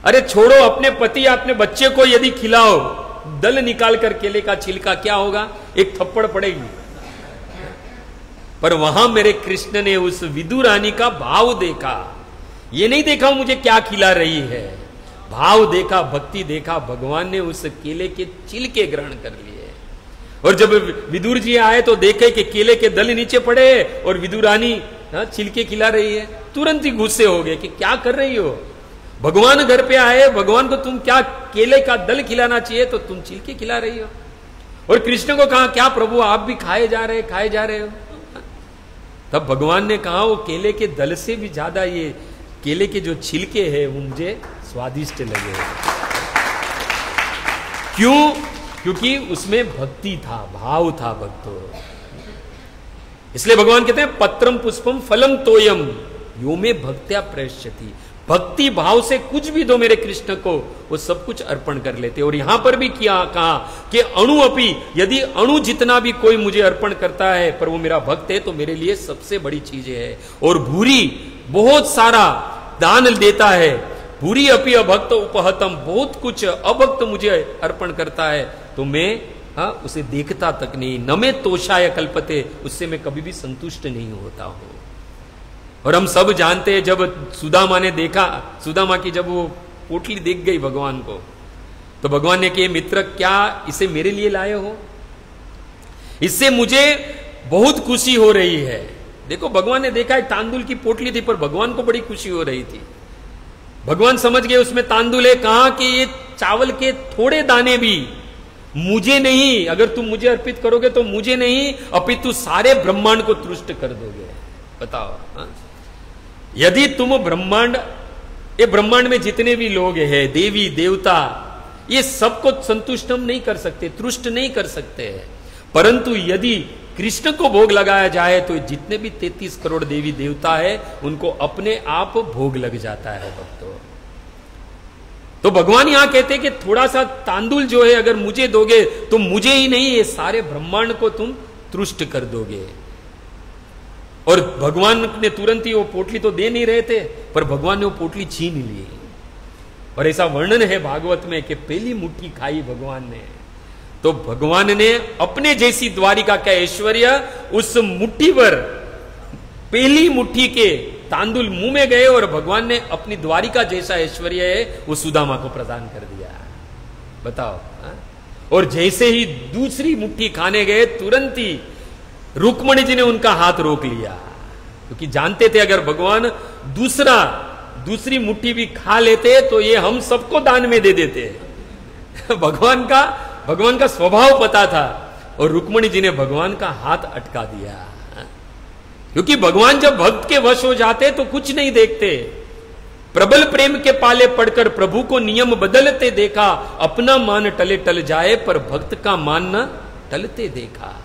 अरे छोड़ो, अपने पति अपने बच्चे को यदि खिलाओ दल निकालकर केले का छिलका, क्या होगा? एक थप्पड़ पड़ेगी। पर वहां मेरे कृष्ण ने उस विदुरानी का भाव देखा। ये नहीं देखा मुझे क्या खिला रही है, भाव देखा, भक्ति देखा। भगवान ने उस केले के छिलके ग्रहण कर लिए। और जब विदुर जी आए तो देखे कि केले के दल नीचे पड़े और विदुरानी छिलके खिला रही है। तुरंत ही गुस्से हो गए कि क्या कर रही हो? भगवान घर पे आए, भगवान को तुम क्या केले का दल खिलाना चाहिए तो तुम छिलके खिला रही हो। और कृष्ण को कहा क्या प्रभु आप भी खाए जा रहे हो। तब भगवान ने कहा वो केले के दल से भी ज्यादा ये केले के जो छिलके हैं वो मुझे स्वादिष्ट लगे। क्यों? क्योंकि उसमें भक्ति था, भाव था भक्तों। इसलिए भगवान कहते हैं पत्रम पुष्पम फलम तोयम यो में भक्त्या प्रयश्यति। भक्ति भाव से कुछ भी दो मेरे कृष्ण को, वो सब कुछ अर्पण कर लेते। और यहां पर भी किया कहा कि अणु अपि, यदि अणु जितना भी कोई मुझे अर्पण करता है पर वो मेरा भक्त है तो मेरे लिए सबसे बड़ी चीज है। और भूरी बहुत सारा दान देता है, भूरी अपि अभक्त उपहतम, बहुत कुछ अभक्त मुझे अर्पण करता है तो मैं उसे देखता तक नहीं। न में तोषाय कल्पते, उससे मैं कभी भी संतुष्ट नहीं होता हूं। और हम सब जानते हैं जब सुदामा ने देखा, सुदामा की जब वो पोटली देख गई भगवान को तो भगवान ने कहा मित्र क्या इसे मेरे लिए लाए हो? इससे मुझे बहुत खुशी हो रही है। देखो भगवान ने देखा एक तांदुल की पोटली थी पर भगवान को बड़ी खुशी हो रही थी। भगवान समझ गए उसमें तांदुल है। कहा कि ये चावल के थोड़े दाने भी मुझे नहीं, अगर तुम मुझे अर्पित करोगे तो मुझे नहीं अपितु सारे ब्रह्मांड को तुष्ट कर दोगे। बताओ यदि तुम ब्रह्मांड, ये ब्रह्मांड में जितने भी लोग हैं, देवी देवता, ये सबको संतुष्ट हम नहीं कर सकते, तुष्ट नहीं कर सकते हैं। परंतु यदि कृष्ण को भोग लगाया जाए तो जितने भी 33 करोड़ देवी देवता है उनको अपने आप भोग लग जाता है भक्तों। तो भगवान यहां कहते हैं कि थोड़ा सा तांदुल जो है अगर मुझे दोगे तो मुझे ही नहीं, ये सारे ब्रह्मांड को तुम तुष्ट कर दोगे। और भगवान ने तुरंत ही वो पोटली तो दे नहीं रहे थे, पर भगवान ने वो पोटली छीन ली। और ऐसा वर्णन है भागवत में कि पहली मुट्ठी खाई भगवान ने, तो भगवान ने अपने जैसी द्वारिका का ऐश्वर्य उस मुट्ठी पर, पहली मुट्ठी के तांदुल मुंह में गए और भगवान ने अपनी द्वारिका जैसा ऐश्वर्य है वो सुदामा को प्रदान कर दिया। बताओ। और जैसे ही दूसरी मुट्ठी खाने गए तुरंत ही रुक्मणी जी ने उनका हाथ रोक लिया, क्योंकि जानते थे अगर भगवान दूसरी मुट्ठी भी खा लेते तो ये हम सबको दान में दे देते। भगवान का स्वभाव पता था और रुक्मणी जी ने भगवान का हाथ अटका दिया, क्योंकि भगवान जब भक्त के वश हो जाते तो कुछ नहीं देखते। प्रबल प्रेम के पाले पड़कर प्रभु को नियम बदलते देखा, अपना मान टले टल जाए पर भक्त का मान न टलते देखा।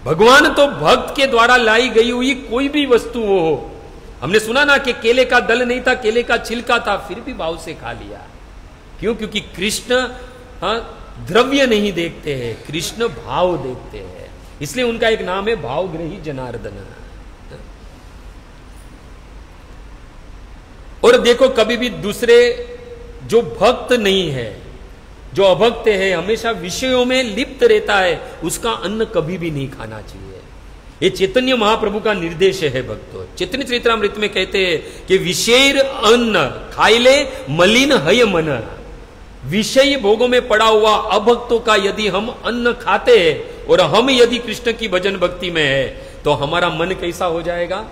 भगवान तो भक्त के द्वारा लाई गई हुई कोई भी वस्तु हो, हमने सुना ना कि केले का दल नहीं था, केले का छिलका था, फिर भी भाव से खा लिया। क्यों? क्योंकि कृष्ण द्रव्य नहीं देखते हैं, कृष्ण भाव देखते हैं, इसलिए उनका एक नाम है भावग्रही जनार्दन। और देखो कभी भी दूसरे जो भक्त नहीं है, जो अभक्त है, हमेशा विषयों में लिप्त रहता है, उसका अन्न कभी भी नहीं खाना चाहिए। ये चैतन्य महाप्रभु का निर्देश है भक्तों। चैतन्य चरित्रामृत में कहते हैं कि विषय अन्न खाइले मलिन हय मन। विषय भोगों में पड़ा हुआ अभक्तों का यदि हम अन्न खाते हैं और हम यदि कृष्ण की भजन भक्ति में है तो हमारा मन कैसा हो जाएगा?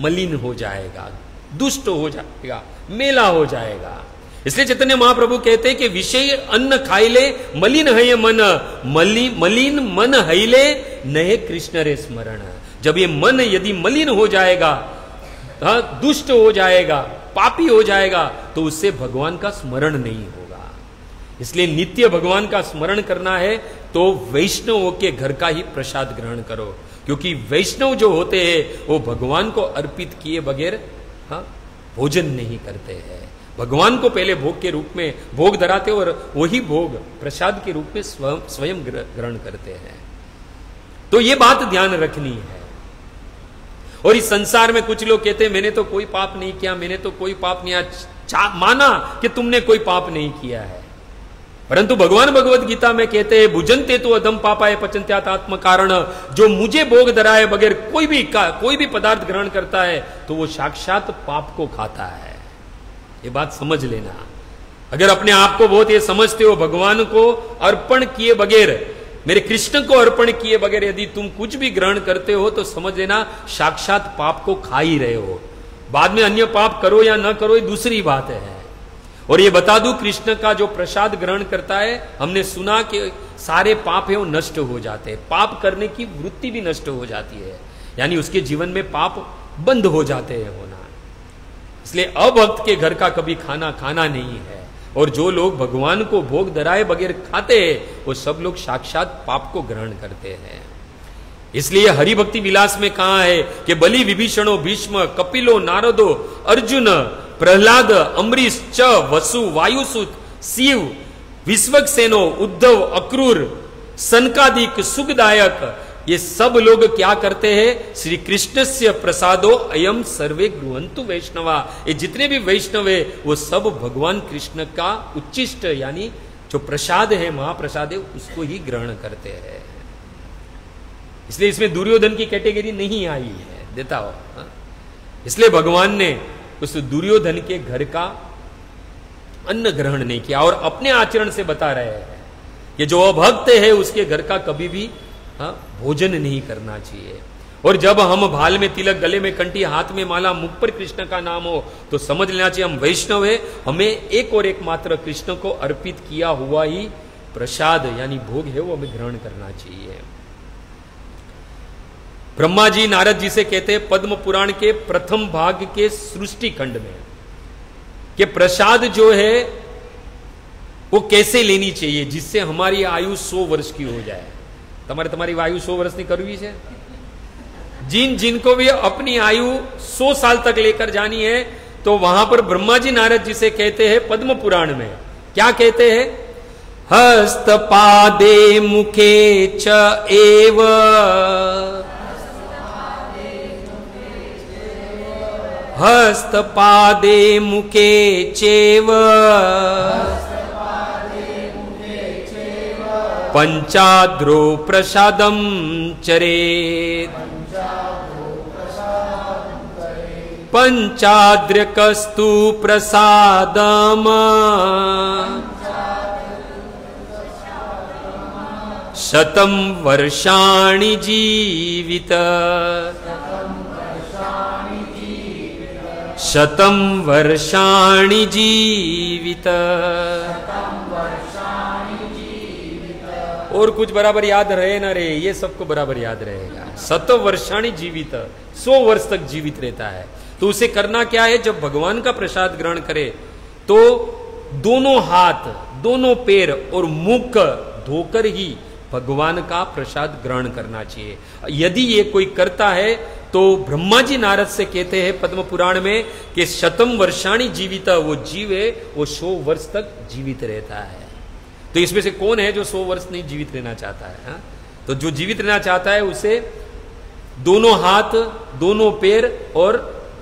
मलिन हो जाएगा, दुष्ट हो जाएगा, मेला हो जाएगा। इसलिए चैतन्य महाप्रभु कहते हैं कि विषय अन्न खाइले मलिन हय मन, मलिन मन हईले नहे कृष्ण रे स्मरण। जब ये मन यदि मलिन हो जाएगा, दुष्ट हो जाएगा, पापी हो जाएगा, तो उससे भगवान का स्मरण नहीं होगा। इसलिए नित्य भगवान का स्मरण करना है तो वैष्णवों के घर का ही प्रसाद ग्रहण करो, क्योंकि वैष्णव जो होते हैं वो भगवान को अर्पित किए बगैर भोजन नहीं करते हैं। भगवान को पहले भोग के रूप में भोग धराते और वही भोग प्रसाद के रूप में स्वयं ग्रहण करते हैं। तो ये बात ध्यान रखनी है। और इस संसार में कुछ लोग कहते हैं मैंने तो कोई पाप नहीं किया, मैंने तो कोई पाप नहीं माना कि तुमने कोई पाप नहीं किया है, परंतु भगवान भगवत गीता में कहते हैं भुजन्ते तो अधम पापाय पचन्त्यात आत्म कारण। जो मुझे भोग धराए बगैर कोई भी पदार्थ ग्रहण करता है तो वो साक्षात पाप को खाता है। ये बात समझ लेना। अगर अपने आप को बहुत ये समझते हो भगवान को अर्पण किए बगैर, मेरे कृष्ण को अर्पण किए बगैर यदि तुम कुछ भी ग्रहण करते हो तो समझ लेना साक्षात पाप को खा ही रहे हो। बाद में अन्य पाप करो या ना करो ये दूसरी बात है। और ये बता दूं, कृष्ण का जो प्रसाद ग्रहण करता है, हमने सुना कि सारे पाप है वो नष्ट हो जाते हैं, पाप करने की वृत्ति भी नष्ट हो जाती है, यानी उसके जीवन में पाप बंद हो जाते हैं होना। इसलिए अभक्त के घर का कभी खाना नहीं है। और जो लोग भगवान को भोग धराए बगैर खाते हैं वो सब लोग साक्षात पाप को ग्रहण करते हैं। इसलिए हरिभक्ति विलास में कहा है कि बलि विभीषणो भीष्म कपिलो नारदो अर्जुन प्रहलाद अम्बरीश च वसु वायुसुत शिव विश्वक्सेनो उद्धव अक्रूर सनकादिक सुखदायक, ये सब लोग क्या करते हैं? श्री कृष्ण से प्रसादो अयम सर्वे गृहंतु वैष्णवा। ये जितने भी वैष्णव है वो सब भगवान कृष्ण का उच्चिष्ट यानी जो प्रसाद है, महाप्रसाद है, उसको ही ग्रहण करते हैं। इसलिए इसमें दुर्योधन की कैटेगरी नहीं आई है, देता हो। इसलिए भगवान ने उस दुर्योधन के घर का अन्न ग्रहण नहीं किया और अपने आचरण से बता रहे हैं कि जो अभक्त है उसके घर का कभी भी भोजन नहीं करना चाहिए। और जब हम भाल में तिलक, गले में कंठी, हाथ में माला, मुख पर कृष्ण का नाम हो तो समझ लेना चाहिए हम वैष्णव है, हमें एक और एकमात्र कृष्ण को अर्पित किया हुआ ही प्रसाद यानी भोग है वो हमें ग्रहण करना चाहिए। ब्रह्मा जी नारद जी से कहते हैं पद्म पुराण के प्रथम भाग के सृष्टि खंड में कि प्रसाद जो है वो कैसे लेनी चाहिए जिससे हमारी आयु 100 वर्ष की हो जाए। तुम्हारी आयु 100 वर्ष नहीं करवी है। जिनको भी अपनी आयु 100 साल तक लेकर जानी है तो वहां पर ब्रह्मा जी नारद जी से कहते हैं पद्म पुराण में क्या कहते हैं, हस्तपादे मुखे च एव हस्तपादे मुखे चेव पंचाद्रो प्रसादम चरेत् पंचाद्र्यकस्तु प्रसादम शतं वर्षाणि जीवित शतं वर्षाणि जीवित। और कुछ बराबर याद रहे ना रहे, ये सबको बराबर याद रहेगा। 100 वर्षाणि जीवित, 100 वर्ष तक जीवित रहता है। तो उसे करना क्या है, जब भगवान का प्रसाद ग्रहण करे तो दोनों हाथ, दोनों पैर और मुख धोकर ही भगवान का प्रसाद ग्रहण करना चाहिए। यदि ये कोई करता है तो ब्रह्मा जी नारद से कहते हैं पद्म पुराण में कि शतम वर्षाणि जीवित, वो जीव है वो 100 वर्ष तक जीवित रहता है। तो इसमें से कौन है जो 100 वर्ष नहीं जीवित रहना चाहता है? हा? तो जो जीवित रहना चाहता है उसे दोनों हाथ, दोनों पैर और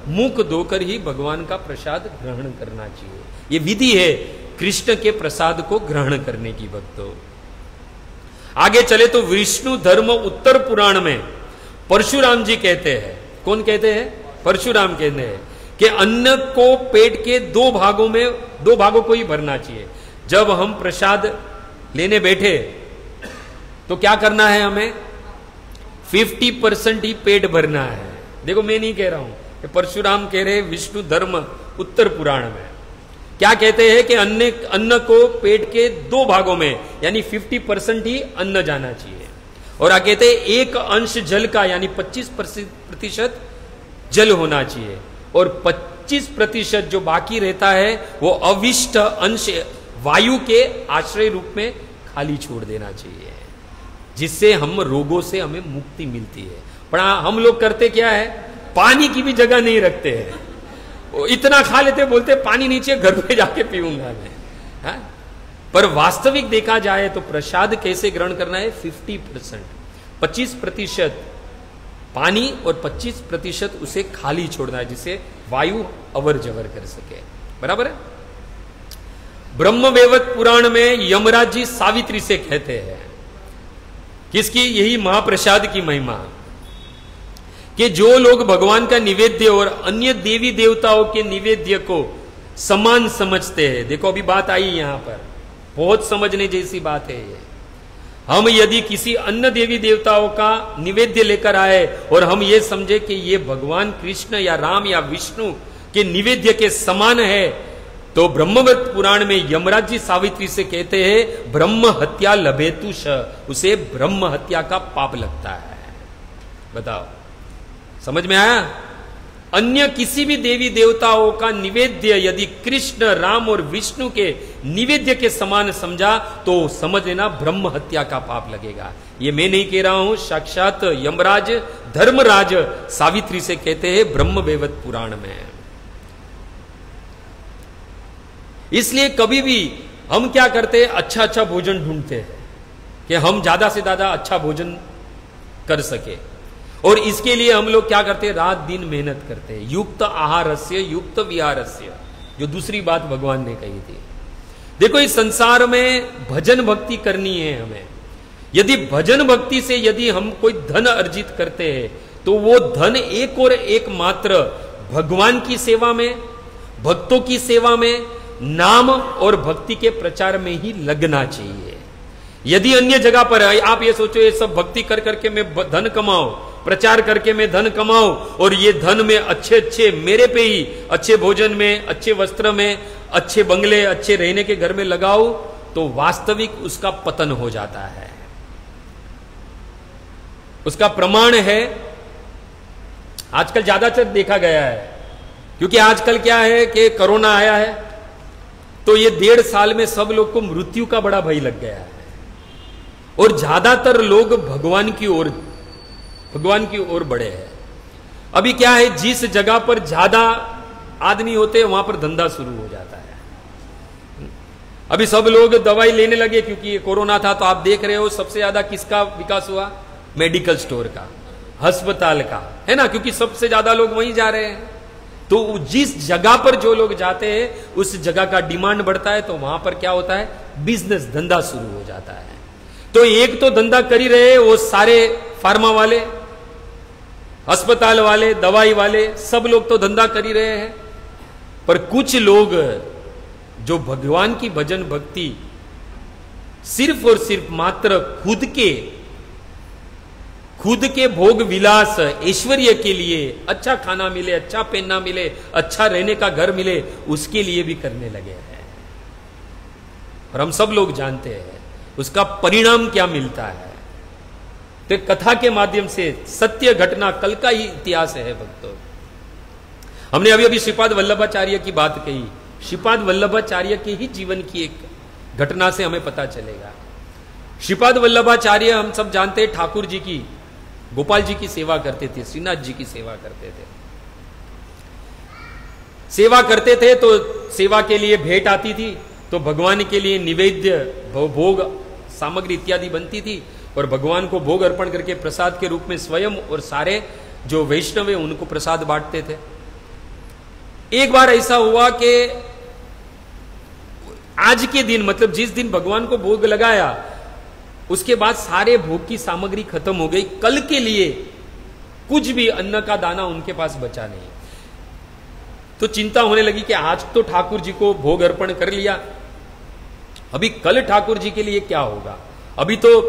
मुख धोकर ही भगवान का प्रसाद ग्रहण करना चाहिए। ये विधि है कृष्ण के प्रसाद को ग्रहण करने की। भक्तों आगे चले तो विष्णु धर्म उत्तर पुराण में परशुराम जी कहते हैं, कौन कहते हैं? परशुराम कहते हैं कि अन्न को पेट के 2 भागों में, 2 भागों को ही भरना चाहिए। जब हम प्रसाद लेने बैठे तो क्या करना है, हमें 50% ही पेट भरना है। देखो मैं नहीं कह रहा हूं, परशुराम कह रहे विष्णु धर्म उत्तर पुराण में क्या कहते हैं कि अन्न को पेट के 2 भागों में यानी 50% ही अन्न जाना चाहिए। और आगे कहते हैं 1 अंश जल का यानी 25% जल होना चाहिए और 25% जो बाकी रहता है वो अविष्ट अंश वायु के आश्रय रूप में खाली छोड़ देना चाहिए, जिससे हम रोगों से हमें मुक्ति मिलती है। पर हम लोग करते क्या है, पानी की भी जगह नहीं रखते हैं, इतना खा लेते, बोलते पानी नीचे घर पे जाके पीऊंगा मैं। हा? पर वास्तविक देखा जाए तो प्रसाद कैसे ग्रहण करना है, 50%, 25% पानी और 25% उसे खाली छोड़ना है, जिससे वायु अवर जवर कर सके। बराबर है। ब्रह्मवैवर्त पुराण में यमराज जी सावित्री से कहते हैं किसकी, यही महाप्रसाद की महिमा, कि जो लोग भगवान का निवेद्य और अन्य देवी देवताओं के निवेद्य को समान समझते हैं। देखो अभी बात आई यहां पर, बहुत समझने जैसी बात है ये। हम यदि किसी अन्य देवी देवताओं का निवेद्य लेकर आए और हम ये समझे कि ये भगवान कृष्ण या राम या विष्णु के निवेद्य के समान है, तो ब्रह्मवैवर्त पुराण में यमराज जी सावित्री से कहते हैं ब्रह्म हत्या लभेतुष, उसे ब्रह्म हत्या का पाप लगता है। बताओ, समझ में आया? अन्य किसी भी देवी देवताओं का निवेद्य यदि कृष्ण, राम और विष्णु के निवेद्य के समान समझा तो समझ लेना ब्रह्म हत्या का पाप लगेगा। ये मैं नहीं कह रहा हूं, साक्षात यमराज धर्मराज सावित्री से कहते हैं ब्रह्मवैवर्त पुराण में। इसलिए कभी भी हम क्या करते हैं, अच्छा अच्छा भोजन ढूंढते हैं कि हम ज्यादा से ज्यादा अच्छा भोजन कर सके, और इसके लिए हम लोग क्या करते हैं, रात दिन मेहनत करते हैं। युक्त आहारस्य युक्त विहारस्य, जो दूसरी बात भगवान ने कही थी। देखो इस संसार में भजन भक्ति करनी है हमें। यदि भजन भक्ति से यदि हम कोई धन अर्जित करते हैं तो वो धन एक और एक मात्र भगवान की सेवा में, भक्तों की सेवा में, नाम और भक्ति के प्रचार में ही लगना चाहिए। यदि अन्य जगह पर आप ये सोचो ये सब भक्ति कर करके मैं धन कमाऊं, प्रचार करके मैं धन कमाऊं और ये धन में अच्छे अच्छे मेरे पे ही अच्छे भोजन में, अच्छे वस्त्र में, अच्छे बंगले, अच्छे रहने के घर में लगाऊं, तो वास्तविक उसका पतन हो जाता है। उसका प्रमाण है आजकल ज्यादातर देखा गया है, क्योंकि आजकल क्या है कि कोरोना आया है, तो ये 1.5 साल में सब लोग को मृत्यु का बड़ा भय लग गया है, और ज्यादातर लोग भगवान की ओर बढ़े हैं। अभी क्या है, जिस जगह पर ज्यादा आदमी होते हैं वहां पर धंधा शुरू हो जाता है। अभी सब लोग दवाई लेने लगे, क्योंकि ये कोरोना था, तो आप देख रहे हो सबसे ज्यादा किसका विकास हुआ? मेडिकल स्टोर का, अस्पताल का, है ना, क्योंकि सबसे ज्यादा लोग वहीं जा रहे हैं। तो जिस जगह पर जो लोग जाते हैं उस जगह का डिमांड बढ़ता है, तो वहां पर क्या होता है? बिजनेस, धंधा शुरू हो जाता है। तो एक तो धंधा कर ही रहे वो सारे फार्मा वाले, अस्पताल वाले, दवाई वाले, सब लोग तो धंधा कर ही रहे हैं, पर कुछ लोग जो भगवान की भजन भक्ति सिर्फ और सिर्फ मात्र खुद के भोग विलास, ऐश्वर्य के लिए, अच्छा खाना मिले, अच्छा पहनना मिले, अच्छा रहने का घर मिले, उसके लिए भी करने लगे हैं। और हम सब लोग जानते हैं उसका परिणाम क्या मिलता है। तो कथा के माध्यम से सत्य घटना, कल का ही इतिहास है भक्तों। हमने अभी अभी श्रीपाद वल्लभाचार्य की बात कही। श्रीपाद वल्लभाचार्य के ही जीवन की एक घटना से हमें पता चलेगा। श्रीपाद वल्लभाचार्य हम सब जानते हैं, ठाकुर जी की, गोपाल जी की सेवा करते थे, श्रीनाथ जी की सेवा करते थे। सेवा करते थे तो सेवा के लिए भेंट आती थी, तो भगवान के लिए निवेद्य, भोग सामग्री इत्यादि बनती थी, और भगवान को भोग अर्पण करके प्रसाद के रूप में स्वयं और सारे जो वैष्णव है उनको प्रसाद बांटते थे। एक बार ऐसा हुआ कि आज के दिन, मतलब जिस दिन भगवान को भोग लगाया, उसके बाद सारे भोग की सामग्री खत्म हो गई। कल के लिए कुछ भी अन्न का दाना उनके पास बचा नहीं। तो चिंता होने लगी कि आज तो ठाकुर जी को भोग अर्पण कर लिया, अभी कल ठाकुर जी के लिए क्या होगा? अभी तो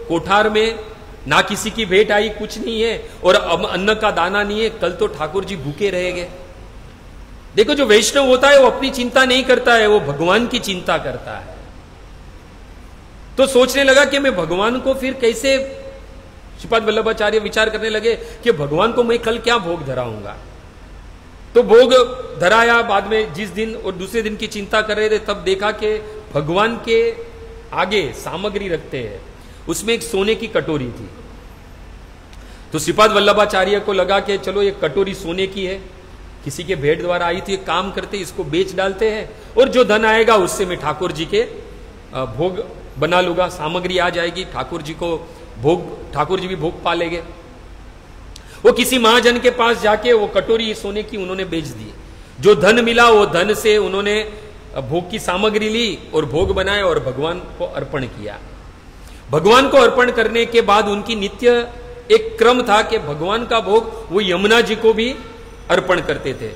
कोठार में ना किसी की भेंट आई, कुछ नहीं है, और अब अन्न का दाना नहीं है, कल तो ठाकुर जी भूखे रहेंगे। देखो, जो वैष्णव होता है वो अपनी चिंता नहीं करता है, वो भगवान की चिंता करता है। तो सोचने लगा कि मैं भगवान को फिर कैसे, श्रीपाद वल्लभाचार्य विचार करने लगे कि भगवान को मैं कल क्या भोग धराऊंगा। तो भोग धराया, बाद में जिस दिन और दूसरे दिन की चिंता कर रहे थे, तब देखा कि भगवान के आगे सामग्री रखते हैं, उसमें एक सोने की कटोरी थी। तो श्रीपाद वल्लभाचार्य को लगा कि चलो ये कटोरी सोने की है, किसी के भेंट द्वारा आई थी, काम करते इसको बेच डालते हैं, और जो धन आएगा उससे मैं ठाकुर जी के भोग बना लूंगा, सामग्री आ जाएगी, ठाकुर जी को भोग, ठाकुर जी भी भोग पा लेंगे। वो किसी महाजन के पास जाके वो कटोरी सोने की उन्होंने बेच दी। जो धन मिला वो धन से उन्होंने भोग की सामग्री ली और भोग बनाए और भगवान को अर्पण किया। भगवान को अर्पण करने के बाद उनकी नित्य एक क्रम था कि भगवान का भोग वो यमुना जी को भी अर्पण करते थे।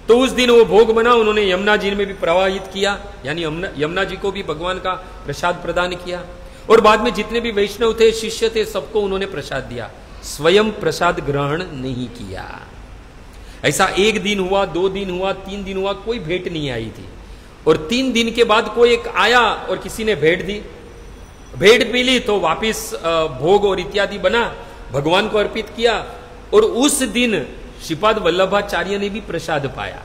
तो उस दिन वो भोग बना, उन्होंने यमुना जी में भी प्रवाहित किया, यानी यमुना जी को भी भगवान का प्रसाद प्रदान किया। और बाद में जितने भी वैष्णव थे, शिष्य थे, सबको उन्होंने प्रसाद दिया, स्वयं प्रसाद ग्रहण नहीं किया। ऐसा 1 दिन हुआ, 2 दिन हुआ, 3 दिन हुआ, कोई भेंट नहीं आई थी। और 3 दिन के बाद कोई एक आया और किसी ने भेंट दी, भेंट पी ली, तो वापिस भोग और इत्यादि बना, भगवान को अर्पित किया। और उस दिन श्रीपाद वल्लभाचार्य ने भी प्रसाद पाया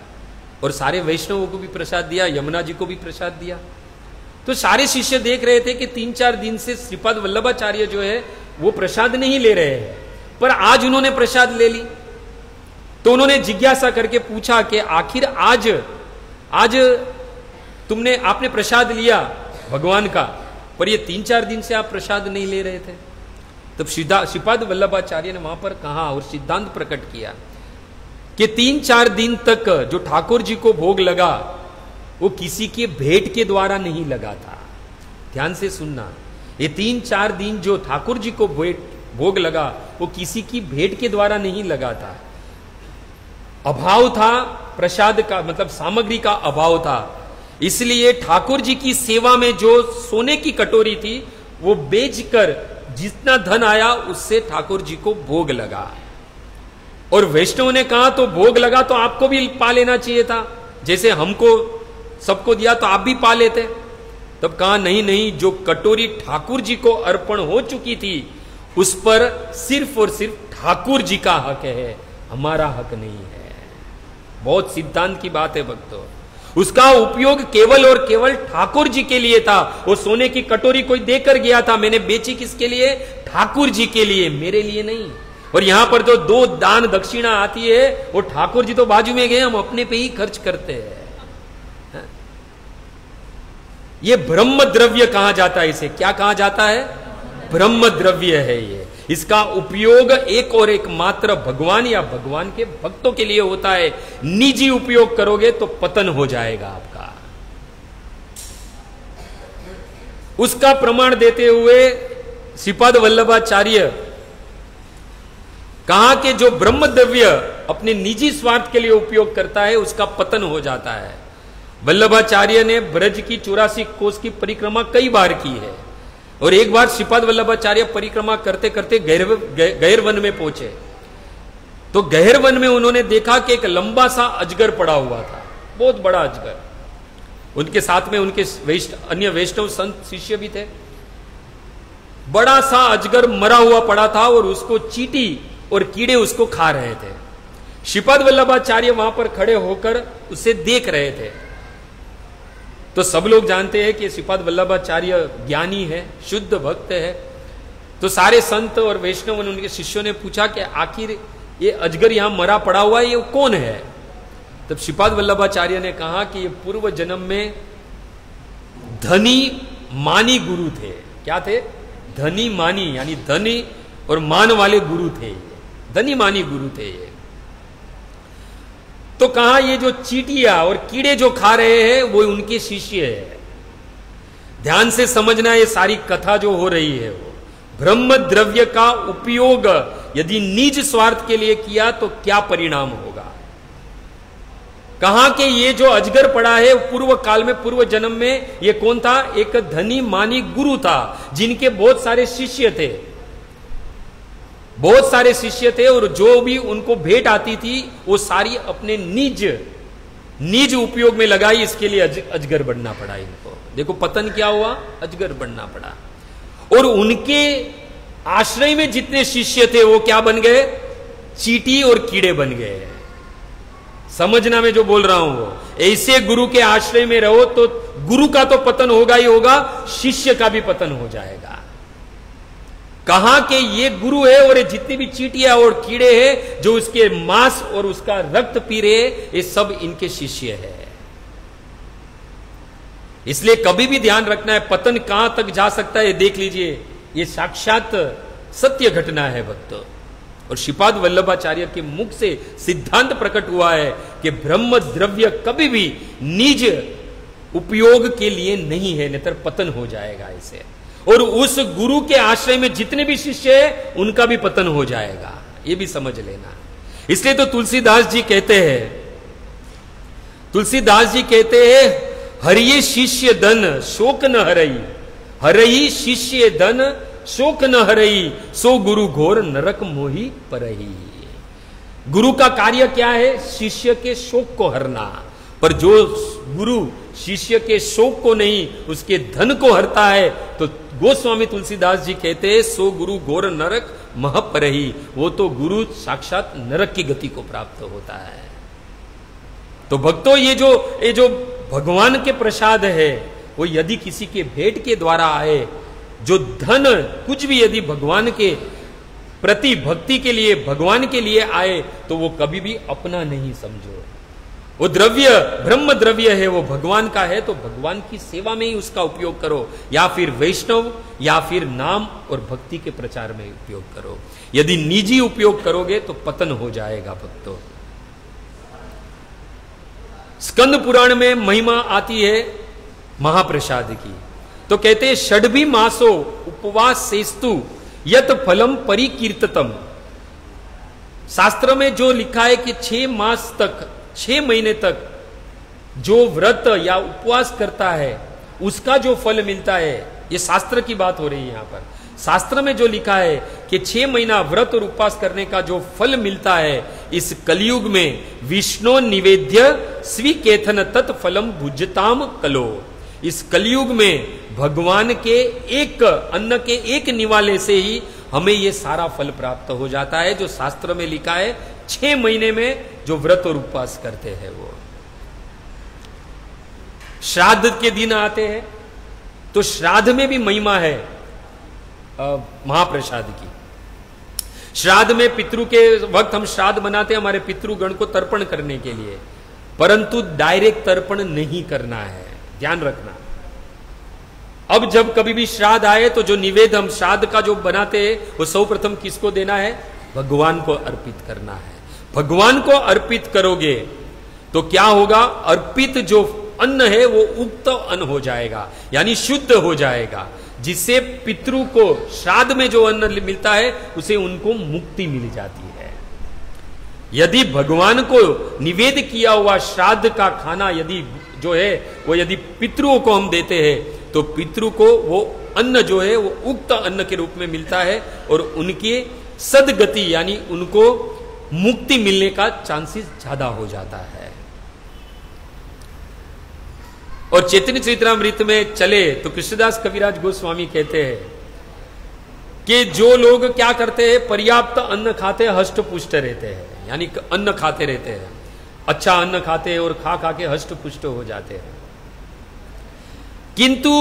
और सारे वैष्णवों को भी प्रसाद दिया, यमुना जी को भी प्रसाद दिया। तो सारे शिष्य देख रहे थे कि 3-4 दिन से श्रीपाद वल्लभाचार्य जो है वो प्रसाद नहीं ले रहे हैं, पर आज उन्होंने प्रसाद ले ली। तो उन्होंने जिज्ञासा करके पूछा कि आखिर आज आपने प्रसाद लिया भगवान का, पर ये 3-4 दिन से आप प्रसाद नहीं ले रहे थे। तब श्रीपाद वल्लभाचार्य ने वहां पर कहा और सिद्धांत प्रकट किया कि 3-4 दिन तक जो ठाकुर जी को भोग लगा वो किसी के भेंट के द्वारा नहीं लगा था। ध्यान से सुनना, ये 3-4 दिन जो ठाकुर जी को भोग लगा वो किसी की भेंट के द्वारा नहीं लगा था। अभाव था प्रसाद का, मतलब सामग्री का अभाव था। इसलिए ठाकुर जी की सेवा में जो सोने की कटोरी थी वो बेचकर जितना धन आया उससे ठाकुर जी को भोग लगा। और वैष्णव ने कहा तो भोग लगा तो आपको भी पा लेना चाहिए था, जैसे हमको सबको दिया तो आप भी पा लेते। तब कहा नहीं, जो कटोरी ठाकुर जी को अर्पण हो चुकी थी उस पर सिर्फ और सिर्फ ठाकुर जी का हक है, हमारा हक नहीं है। बहुत सिद्धांत की बात है भक्तों। उसका उपयोग केवल और केवल ठाकुर जी के लिए था। वो सोने की कटोरी कोई देकर गया था, मैंने बेची किसके लिए? ठाकुर जी के लिए, मेरे लिए नहीं। और यहां पर जो 2 दान दक्षिणा आती है, वो ठाकुर जी तो बाजू में गए, हम अपने पे ही खर्च करते हैं। ये ब्रह्म द्रव्य कहा जाता है। इसे क्या कहा जाता है? ब्रह्म द्रव्य है ये। इसका उपयोग एक और एक मात्र भगवान या भगवान के भक्तों के लिए होता है। निजी उपयोग करोगे तो पतन हो जाएगा आपका। उसका प्रमाण देते हुए श्रीपाद वल्लभाचार्य कहा कि जो ब्रह्म द्रव्य अपने निजी स्वार्थ के लिए उपयोग करता है, उसका पतन हो जाता है। वल्लभाचार्य ने ब्रज की 84 कोस की परिक्रमा कई बार की है, और एक बार श्रीपाद वल्लभाचार्य परिक्रमा करते करते गहर वन में पहुंचे। तो गहर वन में उन्होंने देखा कि एक लंबा सा अजगर पड़ा हुआ था, बहुत बड़ा अजगर। उनके साथ में उनके अन्य वैष्णव संत शिष्य भी थे। बड़ा सा अजगर मरा हुआ पड़ा था और उसको चींटी और कीड़े उसको खा रहे थे। श्रीपाद वल्लभाचार्य वहां पर खड़े होकर उसे देख रहे थे। तो सब लोग जानते हैं कि श्रीपाद वल्लभाचार्य ज्ञानी है, शुद्ध भक्त है। तो सारे संत और वैष्णव उनके शिष्यों ने पूछा कि आखिर ये अजगर यहां मरा पड़ा हुआ है, ये कौन है? तब श्रीपाद वल्लभाचार्य ने कहा कि ये पूर्व जन्म में धनी मानी गुरु थे। क्या थे? धनी मानी, यानी धनी और मान वाले गुरु थे। धनी मानी गुरु थे ये। तो कहा ये जो चींटियां और कीड़े जो खा रहे हैं वो उनके शिष्य है। ध्यान से समझना, ये सारी कथा जो हो रही है वो ब्रह्म द्रव्य का उपयोग यदि निज स्वार्थ के लिए किया तो क्या परिणाम होगा। कहा कि ये जो अजगर पड़ा है पूर्व काल में, पूर्व जन्म में ये कौन था? एक धनी मानी गुरु था, जिनके बहुत सारे शिष्य थे। बहुत सारे शिष्य थे और जो भी उनको भेंट आती थी वो सारी अपने निज उपयोग में लगाई। इसके लिए अजगर बनना पड़ा इनको। देखो पतन क्या हुआ, अजगर बनना पड़ा। और उनके आश्रय में जितने शिष्य थे वो क्या बन गए? चींटी और कीड़े बन गए। समझना मैं जो बोल रहा हूं वो, ऐसे गुरु के आश्रय में रहो तो गुरु का तो पतन होगा ही होगा, शिष्य का भी पतन हो जाएगा। कहा कि ये गुरु है और ये जितनी भी चींटियां और कीड़े हैं जो उसके मांस और उसका रक्त पी रहे, ये सब इनके शिष्य है। इसलिए कभी भी ध्यान रखना है, पतन कहां तक जा सकता है देख लीजिए। ये साक्षात सत्य घटना है भक्तों। और श्रीपाद वल्लभाचार्य के मुख से सिद्धांत प्रकट हुआ है कि ब्रह्म द्रव्य कभी भी निज उपयोग के लिए नहीं है, नहीं तो पतन हो जाएगा इसे। और उस गुरु के आश्रय में जितने भी शिष्य हैं उनका भी पतन हो जाएगा, ये भी समझ लेना। इसलिए तो तुलसीदास जी कहते हैं हरिये शिष्य धन शोक न हरई, हरई शिष्य धन शोक न हरई, सो गुरु घोर नरक मोही परही। गुरु का कार्य क्या है? शिष्य के शोक को हरना। पर जो गुरु शिष्य के शोक को नहीं उसके धन को हरता है, तो गोस्वामी तुलसीदास जी कहते हैं सो गुरु घोर नरक मह परही, वो तो गुरु साक्षात नरक की गति को प्राप्त होता है। तो भक्तों ये जो भगवान के प्रसाद है वो यदि किसी के भेंट के द्वारा आए, जो धन कुछ भी यदि भगवान के प्रति भक्ति के लिए भगवान के लिए आए तो वो कभी भी अपना नहीं समझो। वो द्रव्य ब्रह्म द्रव्य है, वो भगवान का है, तो भगवान की सेवा में ही उसका उपयोग करो, या फिर वैष्णव या फिर नाम और भक्ति के प्रचार में उपयोग करो। यदि निजी उपयोग करोगे तो पतन हो जाएगा भक्तों। स्कंद पुराण में महिमा आती है महाप्रसाद की, तो कहते हैं षड्भी मासो उपवास सेस्तु यत फलम परिकीर्ततम। शास्त्र में जो लिखा है कि 6 मास तक, 6 महीने तक जो व्रत या उपवास करता है उसका जो फल मिलता है, ये शास्त्र की बात हो रही है यहां पर। शास्त्र में जो लिखा है कि 6 महीना व्रत और उपवास करने का जो फल मिलता है, इस कलयुग में विष्णु निवेद्य स्वीकेथन तत्फलम भुजताम कलो। इस कलयुग में भगवान के एक अन्न के एक निवाले से ही हमें ये सारा फल प्राप्त हो जाता है, जो शास्त्र में लिखा है 6 महीने में जो व्रत और उपवास करते हैं वो। श्राद्ध के दिन आते हैं तो श्राद्ध में भी महिमा है महाप्रसाद की। श्राद्ध में पितृ के वक्त हम श्राद्ध बनाते हैं हमारे पितृगण को तर्पण करने के लिए, परंतु डायरेक्ट तर्पण नहीं करना है, ध्यान रखना। अब जब कभी भी श्राद्ध आए तो जो निवेद हम श्राद्ध का जो बनाते हैं वो सर्वप्रथम किसको देना है? भगवान को अर्पित करना है। भगवान को अर्पित करोगे तो क्या होगा? अर्पित जो अन्न है वो उक्त अन्न हो जाएगा, यानी शुद्ध हो जाएगा, जिससे पितृ को श्राद्ध में जो अन्न मिलता है उसे उनको मुक्ति मिल जाती है। यदि भगवान को निवेद किया हुआ श्राद्ध का खाना यदि जो है वो यदि पितृओं को हम देते हैं तो पितृ को वो अन्न जो है वो उक्त अन्न के रूप में मिलता है और उनकी सदगति यानी उनको मुक्ति मिलने का चांसेस ज्यादा हो जाता है। और चैतन्य चरितमृत में चले तो कृष्णदास कविराज गोस्वामी कहते हैं कि जो लोग क्या करते हैं, पर्याप्त अन्न खाते हष्ट पुष्ट रहते हैं, यानी अन्न खाते रहते हैं, अच्छा अन्न खाते हैं और खा खा के हष्ट पुष्ट हो जाते हैं। किंतु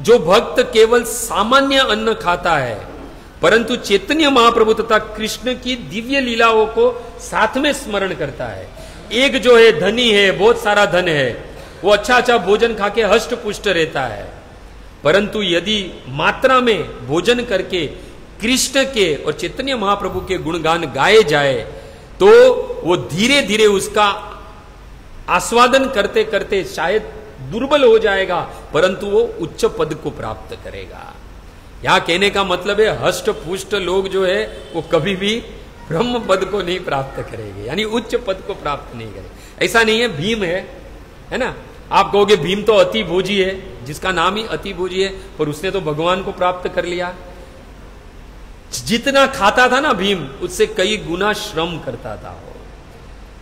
जो भक्त केवल सामान्य अन्न खाता है परंतु चैतन्य महाप्रभु तथा कृष्ण की दिव्य लीलाओं को साथ में स्मरण करता है, एक जो है धनी है, बहुत सारा धन है, वो अच्छा अच्छा भोजन खा के हष्ट पुष्ट रहता है, परंतु यदि मात्रा में भोजन करके कृष्ण के और चैतन्य महाप्रभु के गुणगान गाए जाए तो वो धीरे धीरे उसका आस्वादन करते करते शायद दुर्बल हो जाएगा परंतु वो उच्च पद को प्राप्त करेगा। यहां कहने का मतलब है हष्ट पुष्ट लोग जो है वो कभी भी ब्रह्म पद को नहीं प्राप्त करेंगे, यानी उच्च पद को प्राप्त नहीं करेंगे। ऐसा नहीं है, भीम है ना, आप कहोगे भीम तो अति भोजी है, जिसका नाम ही अति भोजी है, पर उसने तो भगवान को प्राप्त कर लिया। जितना खाता था ना भीम उससे कई गुना श्रम करता था वो।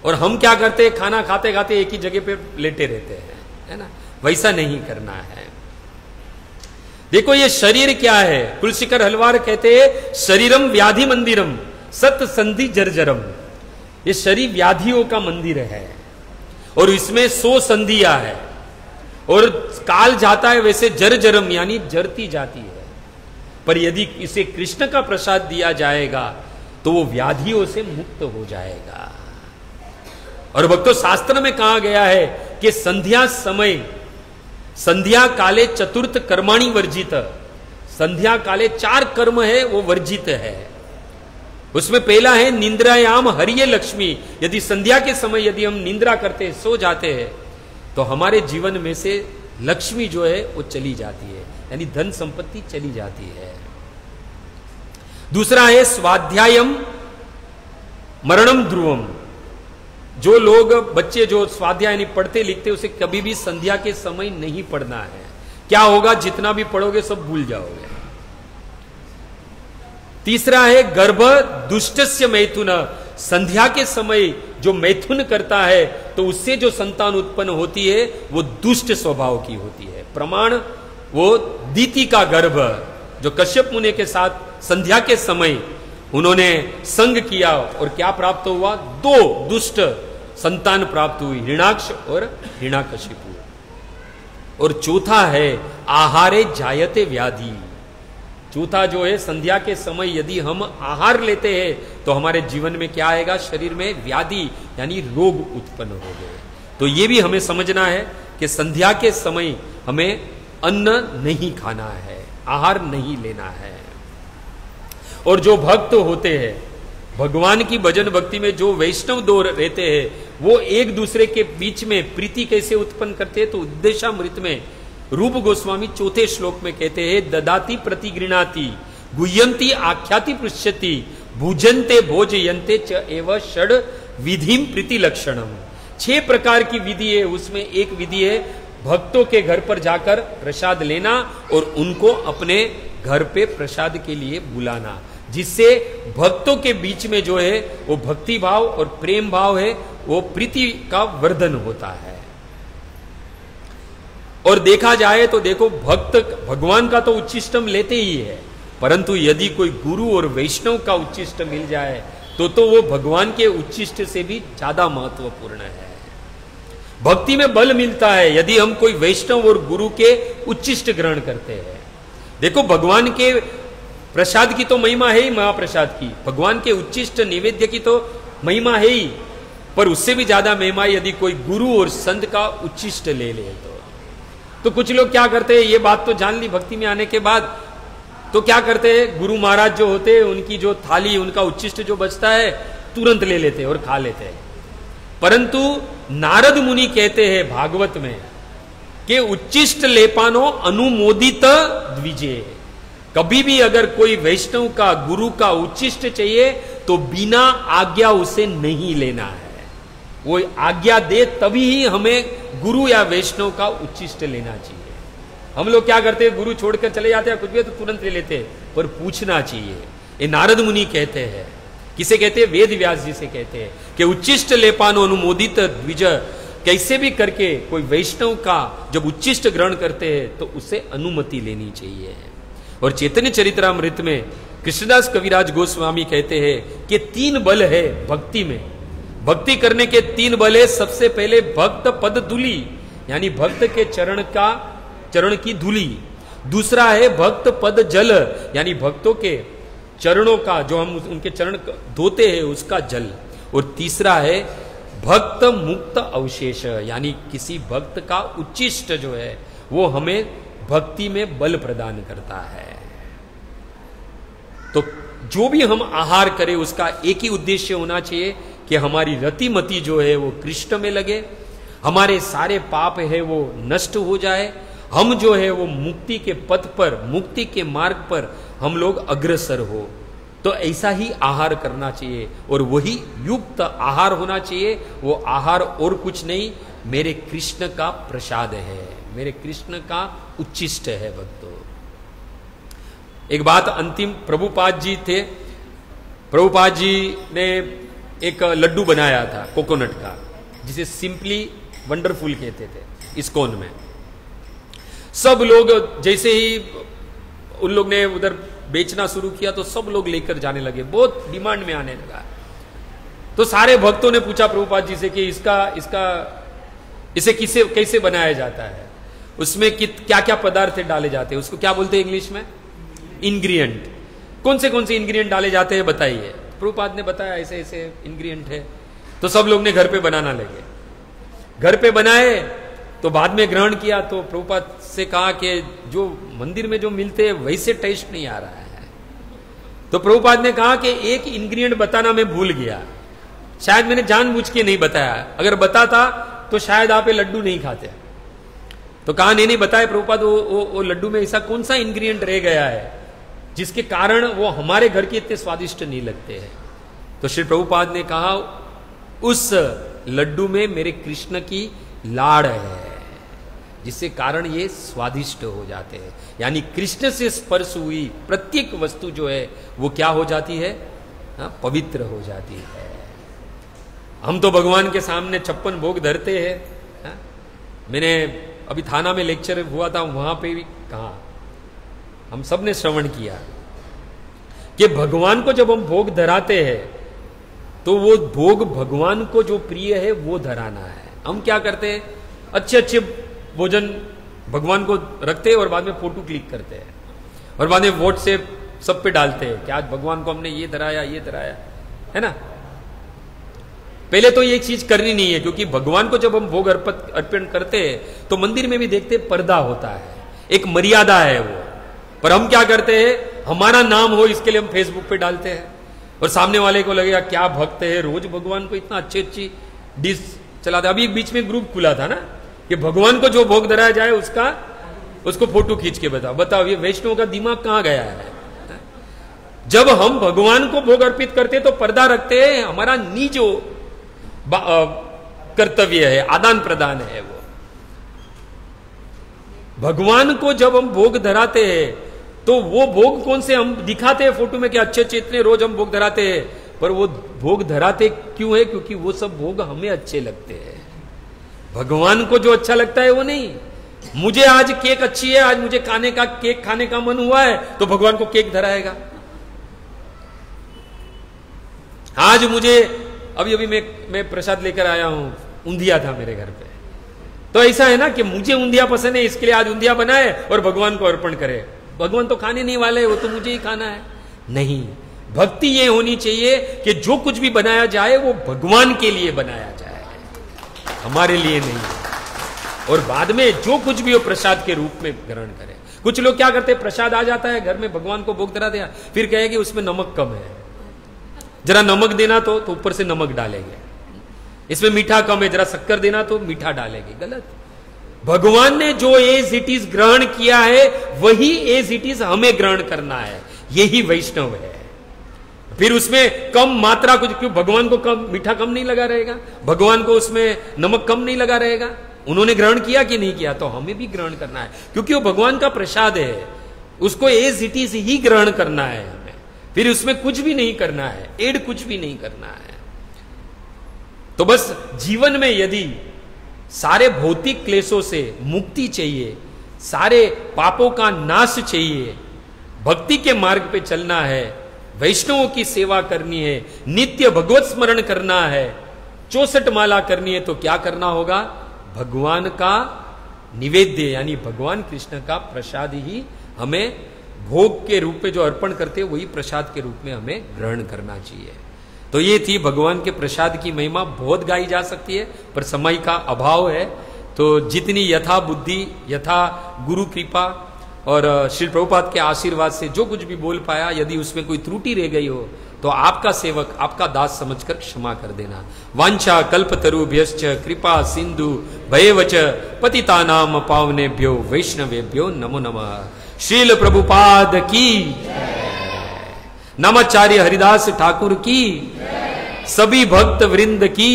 और हम क्या करते हैं, खाना खाते खाते एक ही जगह पे लेटे रहते हैं, है ना, वैसा नहीं करना है। देखो ये शरीर क्या है, कुलशिखर हलवार कहते हैं शरीरम व्याधि मंदिरम सत संधि जर्जरम। ये शरीर व्याधियों का मंदिर है और इसमें 100 संधियां है और काल जाता है वैसे जर्जरम यानी जरती जाती है, पर यदि इसे कृष्ण का प्रसाद दिया जाएगा तो वो व्याधियों से मुक्त हो जाएगा। और भक्तों शास्त्र में कहा गया है कि संध्या समय संध्या काले चतुर्थ कर्माणि वर्जित, संध्या काले 4 कर्म है वो वर्जित है। उसमें पहला है निंद्रायाम हरिये लक्ष्मी। यदि संध्या के समय यदि हम निंद्रा करते सो जाते हैं तो हमारे जीवन में से लक्ष्मी जो है वो चली जाती है, यानी धन संपत्ति चली जाती है। दूसरा है स्वाध्यायम मरणम ध्रुवम। जो लोग बच्चे जो स्वाध्याय यानी पढ़ते लिखते उसे कभी भी संध्या के समय नहीं पढ़ना है। क्या होगा, जितना भी पढ़ोगे सब भूल जाओगे। तीसरा है गर्भ दुष्टस्य मैथुन। संध्या के समय जो मैथुन करता है तो उससे जो संतान उत्पन्न होती है वो दुष्ट स्वभाव की होती है। प्रमाण वो दीति का गर्भ जो कश्यप मुनि के साथ संध्या के समय उन्होंने संग किया और क्या प्राप्त हुआ, 2 दुष्ट संतान प्राप्त हुई, हिरणाक्ष और हिरण्याकशिपु। और चौथा है आहारे जायते व्याधि। चौथा जो है संध्या के समय यदि हम आहार लेते हैं तो हमारे जीवन में क्या आएगा, शरीर में व्याधि यानी रोग उत्पन्न हो गए। तो ये भी हमें समझना है कि संध्या के समय हमें अन्न नहीं खाना है, आहार नहीं लेना है। और जो भक्त होते हैं भगवान की भजन भक्ति में, जो वैष्णव दो रहते हैं, वो एक दूसरे के बीच में प्रीति कैसे उत्पन्न करते हैं, तो उद्देशामृत में रूप गोस्वामी 4थे श्लोक में कहते हैं ददाति प्रतिगृणाति गुह्यंती आख्याति पृष्यति भुजन्ते भोजयन्ते च एव षड विधिम प्रीति लक्षणम। 6 प्रकार की विधि है, उसमें एक विधि है भक्तों के घर पर जाकर प्रसाद लेना और उनको अपने घर पे प्रसाद के लिए बुलाना, जिससे भक्तों के बीच में जो है वो भक्ति भाव और प्रेम भाव है वो प्रीति का वर्धन होता है। और देखा जाए तो देखो भक्त भगवान का तो उच्चिष्टम लेते ही है, परंतु यदि कोई गुरु और वैष्णव का उच्चिष्ट मिल जाए तो वो भगवान के उच्चिष्ट से भी ज्यादा महत्वपूर्ण है। भक्ति में बल मिलता है यदि हम कोई वैष्णव और गुरु के उच्चिष्ट ग्रहण करते हैं। देखो, भगवान के प्रसाद की तो महिमा है ही, महाप्रसाद की, भगवान के उच्चिष्ट नैवेद्य की तो महिमा है ही, पर उससे भी ज्यादा महिमा यदि कोई गुरु और संत का उच्चिष्ट ले ले तो कुछ लोग क्या करते हैं, ये बात तो जान ली भक्ति में आने के बाद, तो क्या करते हैं, गुरु महाराज जो होते हैं उनकी जो थाली, उनका उच्चिष्ट जो बचता है तुरंत ले लेते हैं और खा लेते हैं। परंतु नारद मुनि कहते हैं भागवत में कि उच्चिष्ट लेपानो अनुमोदित द्विजे। कभी भी अगर कोई वैष्णव का, गुरु का उच्चिष्ट चाहिए तो बिना आज्ञा उसे नहीं लेना है। वो आज्ञा दे तभी ही हमें गुरु या वैष्णव का उच्चिष्ट लेना चाहिए। हम लोग क्या करते हैं, गुरु छोड़कर चले जाते हैं, कुछ भी तो तुरंत ले लेते हैं, पर पूछना चाहिए। ये नारद मुनि कहते हैं, किसे कहते हैं, वेद व्यास जी से कहते हैं कि उच्चिष्ट लेपानो अनुमोदित द्विज। कैसे भी करके कोई वैष्णव का जब उच्चिष्ट ग्रहण करते हैं तो उसे अनुमति लेनी चाहिए। और चैतन्य चरित्रामृत में कृष्णदास कविराज गोस्वामी कहते हैं कि 3 बल है भक्ति में। भक्ति करने के 3 बल है। सबसे पहले भक्त पद धूली, यानी भक्त के चरण की धूली। दूसरा है भक्त पद जल, यानी भक्तों के चरणों का, जो हम उनके चरण धोते हैं उसका जल। और तीसरा है भक्त मुक्त अवशेष, यानी किसी भक्त का उच्चिष्ट जो है वो हमें भक्ति में बल प्रदान करता है। तो जो भी हम आहार करें उसका एक ही उद्देश्य होना चाहिए कि हमारी रतिमति जो है वो कृष्ण में लगे, हमारे सारे पाप है वो नष्ट हो जाए, हम जो है वो मुक्ति के पथ पर, मुक्ति के मार्ग पर हम लोग अग्रसर हो। तो ऐसा ही आहार करना चाहिए और वही युक्त आहार होना चाहिए। वो आहार और कुछ नहीं, मेरे कृष्ण का प्रसाद है, मेरे कृष्ण का उच्चिष्ट है भक्तों। एक बात अंतिम, प्रभुपाद जी थे, प्रभुपाद जी ने एक लड्डू बनाया था कोकोनट का, जिसे सिंपली वंडरफुल कहते थे इस्कॉन में। सब लोग जैसे ही उन लोग ने उधर बेचना शुरू किया तो सब लोग लेकर जाने लगे, बहुत डिमांड में आने लगा। तो सारे भक्तों ने पूछा प्रभुपाद जी से कि इसे कैसे बनाया जाता है, उसमें क्या क्या पदार्थ डाले जाते हैं, उसको क्या बोलते हैं इंग्लिश में, इंग्रेडिएंट। कौन से इंग्रेडिएंट डाले जाते हैं बताइए। प्रभुपाद ने बताया ऐसे ऐसे इंग्रेडिएंट है। तो सब लोग ने घर पे बनाना लगे। घर पे बनाए तो बाद में ग्रहण किया तो प्रभुपाद से कहा कि जो मंदिर में जो मिलते हैं वैसे टेस्ट नहीं आ रहा है। तो प्रभुपाद ने कहा कि एक इंग्रेडिएंट बताना मैं भूल गया, शायद मैंने जानबूझ के नहीं बताया, अगर बताता तो शायद आप ये लड्डू नहीं खाते। तो कहा नहीं बताया प्रभुपाद, वो लड्डू में ऐसा कौन सा इंग्रेडिएंट रह गया है जिसके कारण वो हमारे घर के इतने स्वादिष्ट नहीं लगते हैं। तो श्री प्रभुपाद ने कहा उस लड्डू में मेरे कृष्ण की लाड़ है, जिससे कारण ये स्वादिष्ट हो जाते हैं। यानी कृष्ण से स्पर्श हुई प्रत्येक वस्तु जो है वो क्या हो जाती है, पवित्र हो जाती है। हम तो भगवान के सामने 56 भोग धरते हैं। मैंने अभी थाना में लेक्चर हुआ था, वहां पे भी कहा, हम सब ने श्रवण किया कि भगवान को जब हम भोग धराते हैं तो वो भोग भगवान को जो प्रिय है वो धराना है। हम क्या करते हैं, अच्छे अच्छे भोजन भगवान को रखते हैं और बाद में फोटो क्लिक करते हैं और बाद में व्हाट्सएप सब पे डालते हैं कि आज भगवान को हमने ये धराया, है ना। पहले तो ये चीज करनी नहीं है, क्योंकि भगवान को जब हम भोग अर्पण करते हैं तो मंदिर में भी देखते पर्दा होता है, एक मर्यादा है वो। पर हम क्या करते हैं, हमारा नाम हो इसके लिए हम फेसबुक पे डालते हैं और सामने वाले को लगेगा क्या भक्त है, रोज भगवान को इतना अच्छी डिश चलाते। अभी एक बीच में ग्रुप खुला था ना कि भगवान को जो भोग धराया जाए उसको फोटो खींच के बताओ ये वैष्णव का दिमाग कहां गया है। जब हम भगवान को भोग अर्पित करते तो पर्दा रखते हैं, हमारा निज कर्तव्य है, आदान प्रदान है वो। भगवान को जब हम भोग धराते हैं तो वो भोग कौन से हम दिखाते हैं फोटो में कि अच्छे अच्छे इतने रोज हम भोग धराते हैं, पर वो भोग धराते क्यों है, क्योंकि वो सब भोग हमें अच्छे लगते हैं। भगवान को जो अच्छा लगता है वो नहीं। मुझे आज केक अच्छी है, आज मुझे केक खाने का मन हुआ है तो भगवान को केक धराएगा। आज मुझे अभी अभी मैं प्रसाद लेकर आया हूं, ऊंधिया था मेरे घर पे। तो ऐसा है ना कि मुझे ऊंधिया पसंद है, इसके लिए आज ऊंधिया बनाए और भगवान को अर्पण करे। भगवान तो खाने नहीं वाले, वो तो मुझे ही खाना है। नहीं, भक्ति ये होनी चाहिए कि जो कुछ भी बनाया जाए वो भगवान के लिए बनाया जाए, हमारे लिए नहीं। और बाद में जो कुछ भी वो प्रसाद के रूप में ग्रहण करे। कुछ लोग क्या करते हैं, प्रसाद आ जाता है घर में, भगवान को भोग धरा दिया, फिर कहेंगे उसमें नमक कम है, जरा नमक देना तो ऊपर से नमक डालेंगे, इसमें मीठा कम है, जरा शक्कर देना तो मीठा डालेंगे। गलत। भगवान ने जो एज इट इज ग्रहण किया है वही एज इट इज हमें ग्रहण करना है, यही वैष्णव है। फिर उसमें कम मात्रा कुछ, क्यों भगवान को कम मीठा कम नहीं लगा रहेगा, भगवान को उसमें नमक कम नहीं लगा रहेगा। उन्होंने ग्रहण किया कि नहीं किया, तो हमें भी ग्रहण करना है, क्योंकि वो भगवान का प्रसाद है, उसको एज इट इज ही ग्रहण करना है हमें। फिर उसमें कुछ भी नहीं करना है, एड कुछ भी नहीं करना है। तो बस जीवन में यदि सारे भौतिक क्लेशों से मुक्ति चाहिए, सारे पापों का नाश चाहिए, भक्ति के मार्ग पे चलना है, वैष्णवों की सेवा करनी है, नित्य भगवत स्मरण करना है, 64 माला करनी है, तो क्या करना होगा, भगवान का निवेद्य यानी भगवान कृष्ण का प्रसाद ही हमें भोग के रूप में जो अर्पण करते हैं वही प्रसाद के रूप में हमें ग्रहण करना चाहिए। तो ये थी भगवान के प्रसाद की महिमा। बहुत गाई जा सकती है पर समय का अभाव है, तो जितनी यथा बुद्धि, यथा गुरु कृपा और श्री प्रभुपाद के आशीर्वाद से जो कुछ भी बोल पाया, यदि उसमें कोई त्रुटि रह गई हो तो आपका सेवक, आपका दास समझकर क्षमा कर देना। वांछा कल्पतरुभ्यश्च कृपा सिंधु भयवच पतितानाम पावनेभ्यो वैष्णवेभ्यो नमो नमः। श्रील प्रभुपाद की, नामाचार्य हरिदास ठाकुर की, सभी भक्त वृंद की,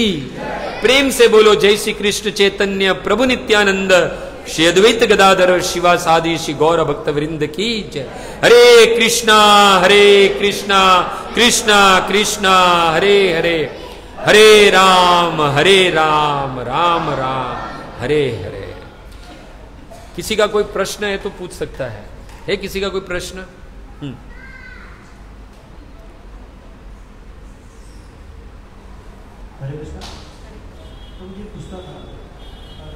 प्रेम से बोलो जय श्री कृष्ण चैतन्य प्रभु नित्यानंद, श्री अद्वैत गदाधर शिवासादि श्री गौर भक्त वृंद की जय। हरे कृष्णा कृष्णा कृष्णा हरे हरे, हरे राम राम राम हरे हरे। किसी का कोई प्रश्न है तो पूछ सकता है किसी का कोई प्रश्न? हरे कृष्णा। तो मुझे पूछना था,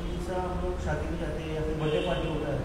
जैसा हम लोग शादी में जाते हैं या फिर बर्थडे पार्टी होता है